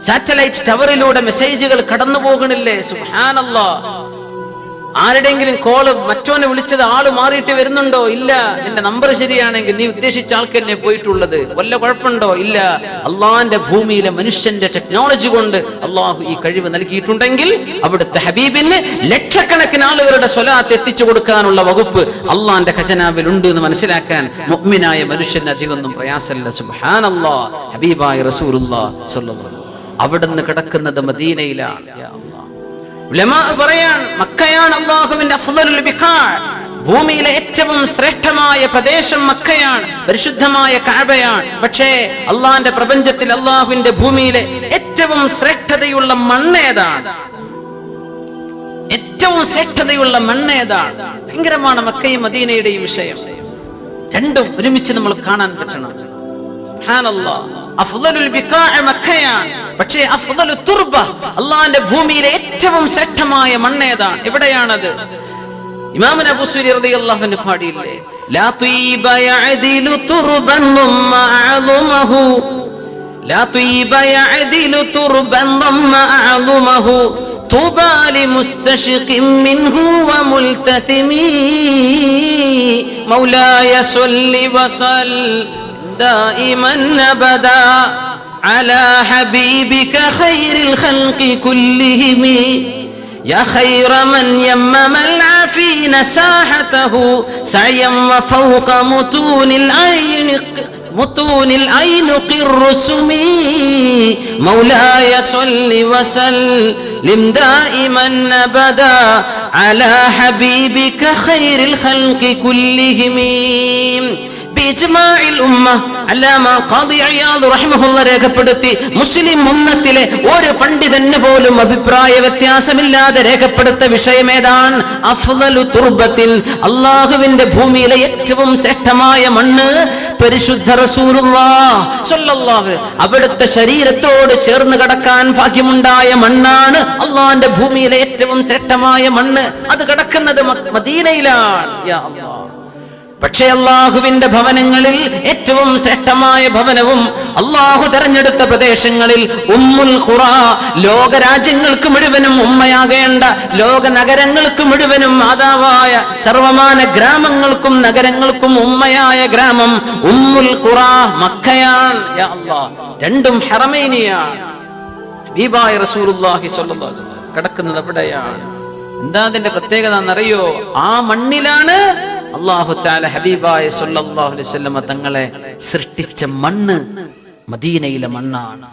സാറ്റലൈറ്റ് ടവറിലൂടെ മെസ്സേജുകൾ കടന്നു പോകണില്ലേ? സുബ്ഹാനല്ലാഹ്. ആരുടെങ്കിലും കോള് മറ്റോനെ വിളിച്ചത് ആള് മാറിയിട്ട് വരുന്നുണ്ടോ? ഇല്ല. നിന്റെ നമ്പർ ശരിയാണെങ്കിൽ നീ ഉദ്ദേശിച്ച ആൾക്ക് തന്നെ പോയിട്ടുള്ളത്. വല്ല കുഴപ്പമുണ്ടോ? ഇല്ല. അള്ളാന്റെ ഭൂമിയിലെ മനുഷ്യന്റെ ടെക്നോളജി കൊണ്ട് അള്ളാഹു ഈ കഴിവ് നൽകിയിട്ടുണ്ടെങ്കിൽ അവിടുത്തെ ഹബീബിന് ലക്ഷക്കണക്കിന് ആളുകളുടെ സ്വലാത്ത് എത്തിച്ചു കൊടുക്കാനുള്ള വകുപ്പ് അള്ളാന്റെ ഖജനാവിൽ ഉണ്ട് എന്ന് മനസ്സിലാക്കാൻ മുഅ്മിനായ മനുഷ്യന് അധികമൊന്നും പ്രയാസമല്ല. സുബ്ഹാനല്ലാഹ്. ഹബീബായ റസൂലുള്ളാഹി സ്വല്ലല്ലാഹു അലൈഹി വസല്ലം അവിടുന്ന് കിടക്കുന്നത് മദീനയിലാണ്. ഉലമാ പറയാൻ മക്കയാണ് അല്ലാഹുവിന്റെ അഫ്ളലുൽ ബിഖാ, ഭൂമിയിലെ ഏറ്റവും ശ്രേഷ്ഠമായ പ്രദേശം മക്കയാണ്, പരിശുദ്ധമായ കഅബയാണ്. പക്ഷേ അള്ളാന്റെ പ്രപഞ്ചത്തിൽ അള്ളാഹുവിന്റെ ഭൂമിയിലെ ഏറ്റവും ശ്രേഷ്ഠതയുള്ള മണ്ണേതാണ്? ഏറ്റവും ശ്രേഷ്ഠതയുള്ള മണ്ണേതാണ്? ഭയങ്കരമാണ് മക്കയും മദീനയുടെയും വിഷയം. രണ്ടും ഒരുമിച്ച് നമ്മൾ കാണാൻ പറ്റണം. സുബ്ഹാനല്ലാഹ്. അഫ്ളലുൽ ബിഖാ മക്കയാണ്, പക്ഷേ അഫ്ളലു തുർബ, അല്ലാഹുവിന്റെ ഭൂമിയിലെ ഏറ്റവും ശ്രേഷ്ഠമായ മണ്ണേതാണ്? എവിടെയാണത്? ഇമാം അബൂസുരി റളിയല്ലാഹു അൻഹു പാടിയില്ലേ, ലാ തുയ്ബ യഅദിലു തുർബൻ ثم അഅലുമഹു, ലാ തുയ്ബ യഅദിലു തുർബൻ ثم അഅലുമഹു, طوبى لمستشق منه وملتثمي، مولاي صل وسل دائما أبدا على حبيبك خير الخلق كلهم، يا خير من يمم العافين ساحته سعيا وفوق متون العينق الرسم، مولاي صل وسلم دائما أبدا على حبيبك خير الخلق كلهم. രേഖപ്പെടുത്തി മുസ്ലിം ഉമ്മത്തിലെ ഒരു പണ്ഡിതന് പോലും അഭിപ്രായ വ്യത്യാസമില്ലാതെ രേഖപ്പെടുത്ത വിഷയമേതാണ്? അഫ്ളലു തുർബത്തിൻ, അല്ലാഹുവിന്റെ ഭൂമിയിലെ ഏറ്റവും ശ്രേഷ്ഠമായ മണ്ണ് പരിശുദ്ധ റസൂലുള്ളാഹി സ്വല്ലല്ലാഹു അലൈഹി വസല്ലം അവിടുത്തെ ശരീരത്തോട് ചേർന്ന് കിടക്കാൻ ഭാഗ്യമുണ്ടായ മണ്ണാണ് അല്ലാഹുവിന്റെ ഭൂമിയിലെ ഏറ്റവും ശ്രേഷ്ഠമായ മണ്ണ്. അത് കിടക്കുന്നത് മദീനയിലാണ്. യാ അല്ലാഹ്. പക്ഷേ അള്ളാഹുവിന്റെ ഭവനങ്ങളിൽ ഏറ്റവും ശ്രേഷ്ഠമായ ഭവനവും അള്ളാഹു തെരഞ്ഞെടുത്ത പ്രദേശങ്ങളിൽ ഉമ്മുൽ ഖുറാ, ലോക രാജ്യങ്ങൾക്ക് മുഴുവനും ഉമ്മയാകേണ്ട, ലോക നഗരങ്ങൾക്ക് മുഴുവനും മാതാവായ, സർവമാന ഗ്രാമങ്ങൾക്കും നഗരങ്ങൾക്കും ഉമ്മയായ ഗ്രാമം ഉമ്മുൽ ഖുറാ മക്കയാണ്. യാ അല്ലാഹ്. രണ്ടും ഹറമൈനിയാണ്. ഹബീബായ റസൂലുള്ളാഹി സ്വല്ലല്ലാഹു അലൈഹി വസല്ലം കിടക്കുന്നത് എവിടെയാണ്? എന്താ അതിന്റെ പ്രത്യേകത എന്നറിയോ? ആ മണ്ണിലാണ് അല്ലാഹു തആല ഹബീബായ സ്വല്ലല്ലാഹു അലൈഹി വസല്ലം തങ്ങളെ സൃഷ്ടിച്ച മണ്ണ് മദീനയിലെ മണ്ണാണ്.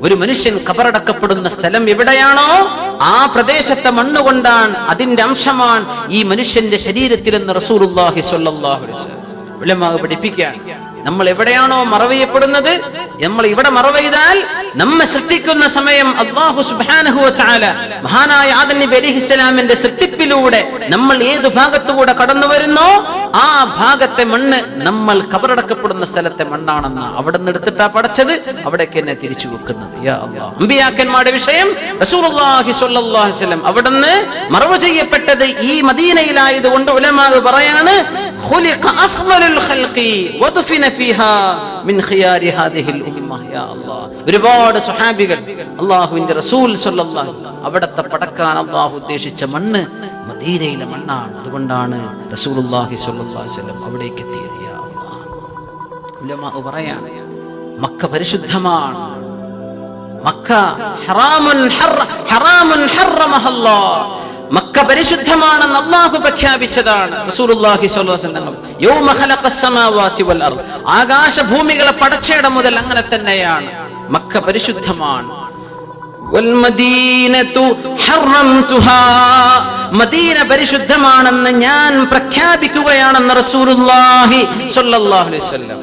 ഒരു മനുഷ്യൻ ഖബറടക്കപ്പെടുന്ന സ്ഥലം എവിടെയാണോ ആ പ്രദേശത്തെ മണ്ണുകൊണ്ടാണ്, അതിന്റെ അംശമാണ് ഈ മനുഷ്യന്റെ ശരീരത്തിൽ എന്ന് റസൂലുള്ളാഹി സ്വല്ലല്ലാഹു അലൈഹി വസല്ലം ഉലമാ പഠിപ്പിക്കുകയാണ്. നമ്മൾ എവിടെയാണോ മറവെയ്യപ്പെടുന്നത്, നമ്മൾ ഇവിടെ മറവെയ്താൽ നമ്മെ സൃഷ്ടിക്കുന്ന സമയം അല്ലാഹു സുബ്ഹാനഹു വ തആല മഹാനായ ആദം നബി അലൈഹിസ്സലാമിന്റെ സൃഷ്ടിപ്പിലൂടെ നമ്മൾ ഏത് ഭാഗത്തുകൂടെ കടന്നു വരുന്നോ ആ ഭാഗത്തെ മണ്ണ് നമ്മൾ കബറടക്കപ്പെടുന്ന സ്ഥലത്തെ മണ്ണാണെന്ന് അവിടെ നിന്ന് എടുത്തിട്ടാ പടച്ചത്, അവിടേക്ക് എന്നെ തിരിച്ചു വെക്കുന്നത്. യാ അല്ലാഹ്, അമ്പിയാക്കന്മാരുടെ വിഷയം റസൂലുള്ളാഹി സ്വല്ലല്ലാഹു അലൈഹി വസല്ലം അവിടുന്ന് മറവ് ചെയ്യപ്പെട്ടത് ഈ മദീനയിലായതുകൊണ്ട് ഉലമാവ് പറയാണ് ഖുലിഖ അഫ്ളലുൽ ഖൽഖി വദഫിന ഫീഹാ മിൻ ഖിയാരി ഹാദിഹിൽ ഉമ്മ. യാ അല്ലാഹ്, ഒരുപാട് സ്വഹാബികൾ അല്ലാഹുവിന്റെ റസൂൽ സ്വല്ലല്ലാഹു അലൈഹി വസല്ലം അവിടത്തെ പടക്കാൻ അല്ലാഹു ഉദ്ദേശിച്ച മണ്ണ് മദീനയിലെ മണ്ണാണ്. അതുകൊണ്ടാണ് റസൂലുള്ളാഹി സ്വല്ലല്ലാഹു അലൈഹി വസല്ലം അവിടേക്ക് എത്തിയത്. യാ അല്ലാഹ്, ഉലമാ പറയാണ് മക്ക പരിശുദ്ധമാണ്, മക്ക ഹറാമുൻ ഹറമഹല്ലാഹ്, മക്ക പരിശുദ്ധമാണെന്ന് അല്ലാഹു പ്രഖ്യാപിച്ചതാണ്. റസൂലുള്ളാഹി സ്വല്ലല്ലാഹു അലൈഹി വസല്ലം യൗമ ഖലഖസ് സമാവാതി വൽ അർദ്, ആകാശഭൂമികളെ പടച്ചയിടം മുതൽ അങ്ങനെ തന്നെയാണ് മക്ക പരിശുദ്ധമാണ്. വൽ മദീനതു ഹറംതുഹാ, മദീന പരിശുദ്ധമാണെന്ന് ഞാൻ പ്രഖ്യാപിക്കുകയാണെന്ന് റസൂലുള്ളാഹി സ്വല്ലല്ലാഹു അലൈഹി വസല്ലം.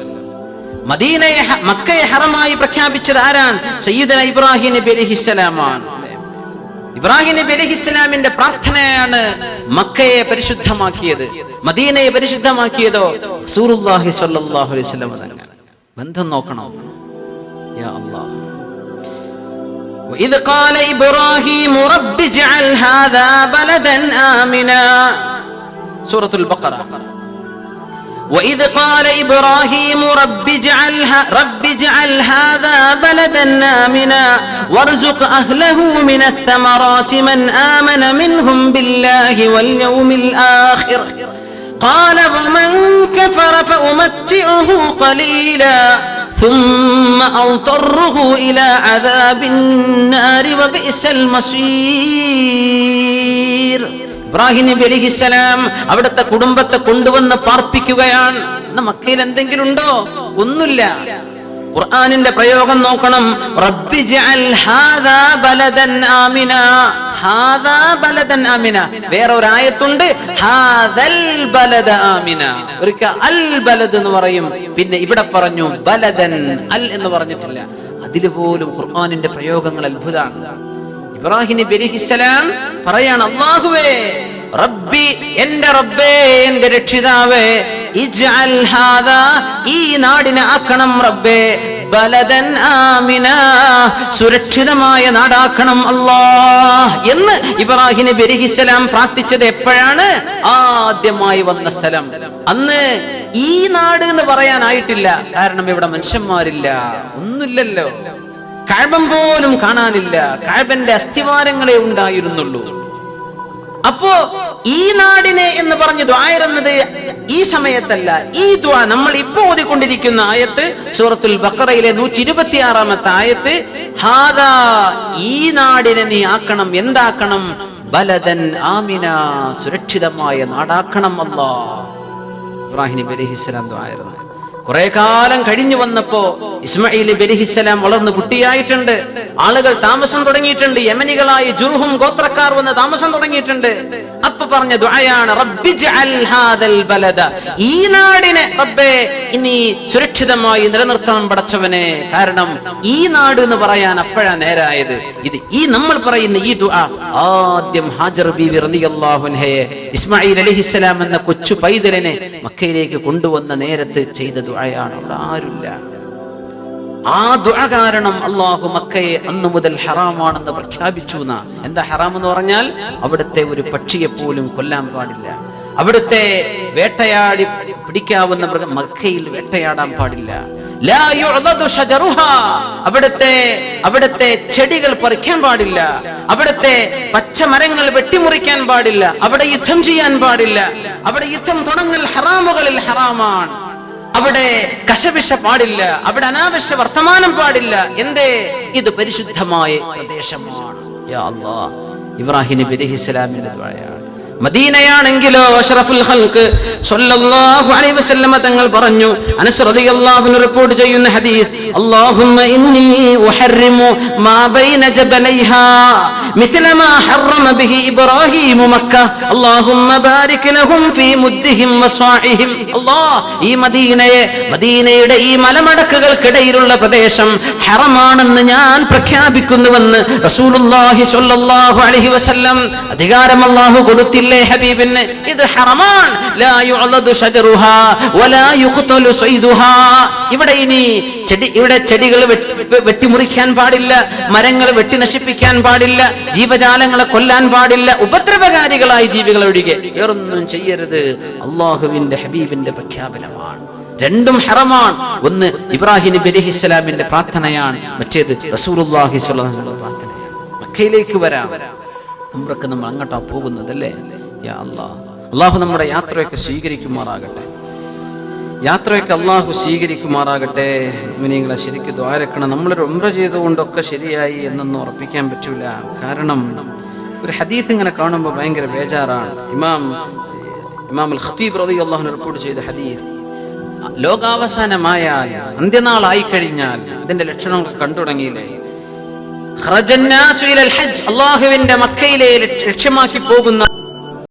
മദീനയെ മക്കയെ ഹറമായി പ്രഖ്യാപിച്ചത് ആരാണ്? സയ്യിദുനാ ഇബ്രാഹിം നബി അലൈഹിസ്സലാമാണ്. ഇബ്രാഹിം നബി അലൈഹിസ്സലാമിന്റെ പ്രാർത്ഥനയാണ് മക്കയെ പരിശുദ്ധമാക്കിയത്. മദീനയെ പരിശുദ്ധമാക്കിയതോ റസൂലുള്ളാഹി സ്വല്ലല്ലാഹു അലൈഹി വസല്ലം. ബന്ധം നോക്കണം. യാ അല്ലാഹ്, وإذ قال إبراهيم رب اجعل هذا بلدا آمنا، سورة البقرة. وإذ قال إبراهيم رب اجعل هذا بلدا آمنا وارزق أهله من الثمرات من آمن منهم بالله واليوم الآخر قال ومن كفر فأمتعه قليلا ثم أضطره إلى عذاب النار وبئس المصير. ഇബ്രാഹിം നബി അലൈഹിസ്സലാം അവിടുത്തെ കുടുംബത്തെ കൊണ്ടുവന്ന് പാർപ്പിക്കുകയാണ്. മക്കയിൽ എന്തെങ്കിലും ഉണ്ടോ? ഒന്നുമില്ല. ഖുർആനിന്റെ പ്രയോഗം നോക്കണം. റബ്ബി ജഅൽ ഹാദാ ബലദൻ ആമിന, ഹാദാ ബലദൻ ആമിന. വേറെ ഒരു ആയത്തുണ്ട് ഹാദൽ ബലദ ആമിന. ഒരിക്കൽ അൽ ബലദ് എന്ന് പറയും, പിന്നെ ഇവിടെ പറഞ്ഞു ബലദൻ, അൽ എന്ന് പറഞ്ഞിട്ടില്ല. അതില് പോലും ഖുർആനിന്റെ പ്രയോഗങ്ങൾ അത്ഭുതമാണ്. ഇബ്രാഹിം നബി അലൈഹിസ്സലാം പറയാണ്, അല്ലാഹുവേ, റബ്ബി, എന്റെ റബ്ബേ, എന്റെ രക്ഷിതാവേ, ഇജ്അൽ ഹാദാ, ഈ നാടിനെ ആക്കണം റബ്ബേ, ബലദൻ ആമിന, സുരക്ഷിതമായ നാടാക്കണം അല്ലാഹ് എന്ന് ഇബ്രാഹിം നബി അലൈഹിസ്സലാം പ്രാർത്ഥിച്ചത് എപ്പോഴാണ്? ആദ്യമായി വന്ന സ്ഥലം. അന്ന് ഈ നാട് എന്ന് പറയാനായിട്ടില്ല, കാരണം ഇവിടെ മനുഷ്യന്മാരില്ല, ഒന്നുമില്ലല്ലോ, കഅബം പോലും കാണാനില്ല, കഅബന്റെ അസ്ഥിവാരങ്ങളെ ഉണ്ടായിരുന്നുള്ളൂ. അപ്പോ ഈ നാടിനെ എന്ന് പറഞ്ഞ് ദുആയിരുന്നത് ഈ സമയത്തല്ല. ഈ ദുആ നമ്മൾ ഇപ്പോൾ ഓതിക്കൊണ്ടിരിക്കുന്ന ആയത്ത് സൂറത്തുൽ ബഖറയിലെ 126-ാമത്തെ ആയത്ത്, ഹാദാ, ഈ നാടിനെ നീ ആക്കണം, എന്താക്കണം? ബലദൻ ആമിന, സുരക്ഷിതമായ നാടാക്കണം അല്ലാഹ്. ഇബ്രാഹിം നബി അലൈഹിസ്സലാം ദുആയിരുന്നു. കുറെ കാലം കഴിഞ്ഞു വന്നപ്പോ ഇസ്മാഈൽ നബി അലൈഹിസ്സലാം വളർന്നു കുട്ടിയായിട്ടുണ്ട്. ആളുകൾ താമസം തുടങ്ങിയിട്ടുണ്ട്. യമനികളായ ജുർഹും ഗോത്രക്കാർ വന്ന് താമസം തുടങ്ങിയിട്ടുണ്ട്. അപ്പൊ പറഞ്ഞ ദുആയാണ് റബ്ബി ജഅൽ ഹാദൽ ബലദ, ഈ നാടിനെ റബ്ബേ ഇനി സുരക്ഷിതമായി നിലനിർത്തണം പടച്ചവനെ. കാരണം ഈ നാട് എന്ന് പറയാൻ അപ്പോഴാ നേരായത്. ഇത് ഈ നമ്മൾ പറയുന്ന ഈ ദുആ ആദ്യം ഹാജർ ബീവി റളിയല്ലാഹു അൻഹയെ ഇസ്മാഈൽ അലൈഹിസ്സലാം എന്ന കൊച്ചു പൈതലിനെ മക്കയിലേക്ക് കൊണ്ടുവന്ന നേരത്ത് ചെയ്ത ദുആയാണ്. അവിടെ ആരുമില്ല. ആ ദുആ കാരണം അല്ലാഹു മക്കയെ അന്നു മുതൽ ഹറാമാണെന്ന് പ്രഖ്യാപിച്ചു. എന്താ ഹറാം എന്ന് പറഞ്ഞാൽ? അവിടുത്തെ ഒരു പക്ഷിയെ പോലും കൊല്ലാൻ പാടില്ല, അവിടുത്തെ വേട്ടയാടി പിടിക്കാവുന്ന മൃഗം മക്കയിൽ വേട്ടയാടാൻ പാടില്ല. ലാ യുഅദദു ഷജറുഹാ, അവിടുത്തെ ചെടികൾ പറിക്കാൻ പാടില്ല, അവിടുത്തെ പച്ചമരങ്ങൾ വെട്ടിമുറിക്കാൻ പാടില്ല, അവിടെ യുദ്ധം ചെയ്യാൻ പാടില്ല, അവിടെ യുദ്ധം തുടങ്ങൽ ഹറാമുകളിൽ ഹറാമാണ്, അവിടെ കശപിശ പാടില്ല, അവിടെ അനാവശ്യ വർത്തമാനം പാടില്ല. എന്തേ? ഇത് പരിശുദ്ധമായ പ്രദേശമാണ്. യാ അല്ലാഹ്, ഇബ്രാഹിം നബി അലൈഹിസ്സലാമിന്റെ ദുആയാണ്. മദീനയാണെങ്കിലോ അഷ്റഫുൽ ഖൽഖ് സ്വല്ലല്ലാഹു അലൈഹി വസല്ലം തങ്ങൾ പറഞ്ഞു, അനസ് റളിയല്ലാഹു അൻഹു റിപ്പോർട്ട് ചെയ്യുന്ന ഹദീസ്, അല്ലാഹുമ്മ ഇന്നി ഉഹർരിമു മാ ബൈന ജബലൈഹാ മിത്ല മാ ഹറമ ബിഹി ഇബ്രാഹീമു മക്ക അല്ലാഹുമ്മ ബാരിക് ലഹും ഫീ മുദ്ദിഹിം വസ്വാഇഹിം. അല്ലാഹ്, ഈ മദീനയുടെ ഈ മലമടക്കുകൾക്കിടയിലുള്ള പ്രദേശം ഹറമാണെന്ന് ഞാൻ പ്രഖ്യാപിക്കുന്നുവെന്ന് റസൂലുള്ളാഹി സ്വല്ലല്ലാഹു അലൈഹി വസല്ലം. അധികാരം അല്ലാഹു കൊടുത്തില്ലേ ഹബീബിന്? ഇത് ഹറമാൻ. ലാ യുഅലദു ശജറുഹാ വലാ യുഖ്തലു സൈദുഹാ. ഇവിടെ ചെടികൾ വെട്ടിമുറിക്കാൻ പാടില്ല, മരങ്ങൾ വെട്ടി നശിപ്പിക്കാൻ പാടില്ല, ജീവജാലങ്ങളെ കൊല്ലാൻ പാടില്ല, ഉപദ്രവകാരികളായ ജീവികൾ ഒഴികെ വേറൊന്നും ചെയ്യരുത്. അല്ലാഹുവിന്റെ ഹബീബിന്റെ പ്രഖ്യാപനമാണ്. രണ്ടും ഹറമാണ്. ഒന്ന് ഇബ്രാഹിം നബി അലൈഹിസ്സലാമിന്റെ പ്രാർത്ഥനയാണ്, മറ്റേത് റസൂലുള്ളാഹി സ്വല്ലല്ലാഹു അലൈഹി വസല്ലം പ്രാർത്ഥനയാണ്. മക്കയിലേക്ക് വരാം. ഉംറക്ക് നമ്മൾ അങ്ങോട്ടാ പോകുന്നതല്ലേ? യാ അല്ലാഹ്, അല്ലാഹു നമ്മുടെ യാത്രയൊക്കെ സ്വീകരിക്കുമാറാകട്ടെ. യാത്രയൊക്കെ അള്ളാഹു സ്വീകരിക്കുമാറാകട്ടെ. മുഅ്മിനീങ്ങളെ ശരിക്കും ദ്വാരക്കണം. നമ്മളൊരു ഉംറ ചെയ്തുകൊണ്ടൊക്കെ ശരിയായി എന്നൊന്നും ഉറപ്പിക്കാൻ പറ്റൂല. കാരണം ഒരു ഹദീത്ത് ഇങ്ങനെ കാണുമ്പോൾ ഭയങ്കര ബേജാറാണ്. ഇമാം അൽ ഖത്തീബ് റളിയല്ലാഹു അൻഹു റിപ്പോർട്ട് ചെയ്ത ഹദീസ്, ലോകാവസാനമായാൽ, അന്ത്യനാളായി കഴിഞ്ഞാൽ ഇതിന്റെ ലക്ഷണങ്ങൾ കണ്ടു തുടങ്ങിയില്ലേ? ഖറജന്നാസു ഇലൽ ഹജ്ജ്, അല്ലാഹുവിന്റെ മക്കയിലെ ലക്ഷ്യമാക്കി പോകുന്ന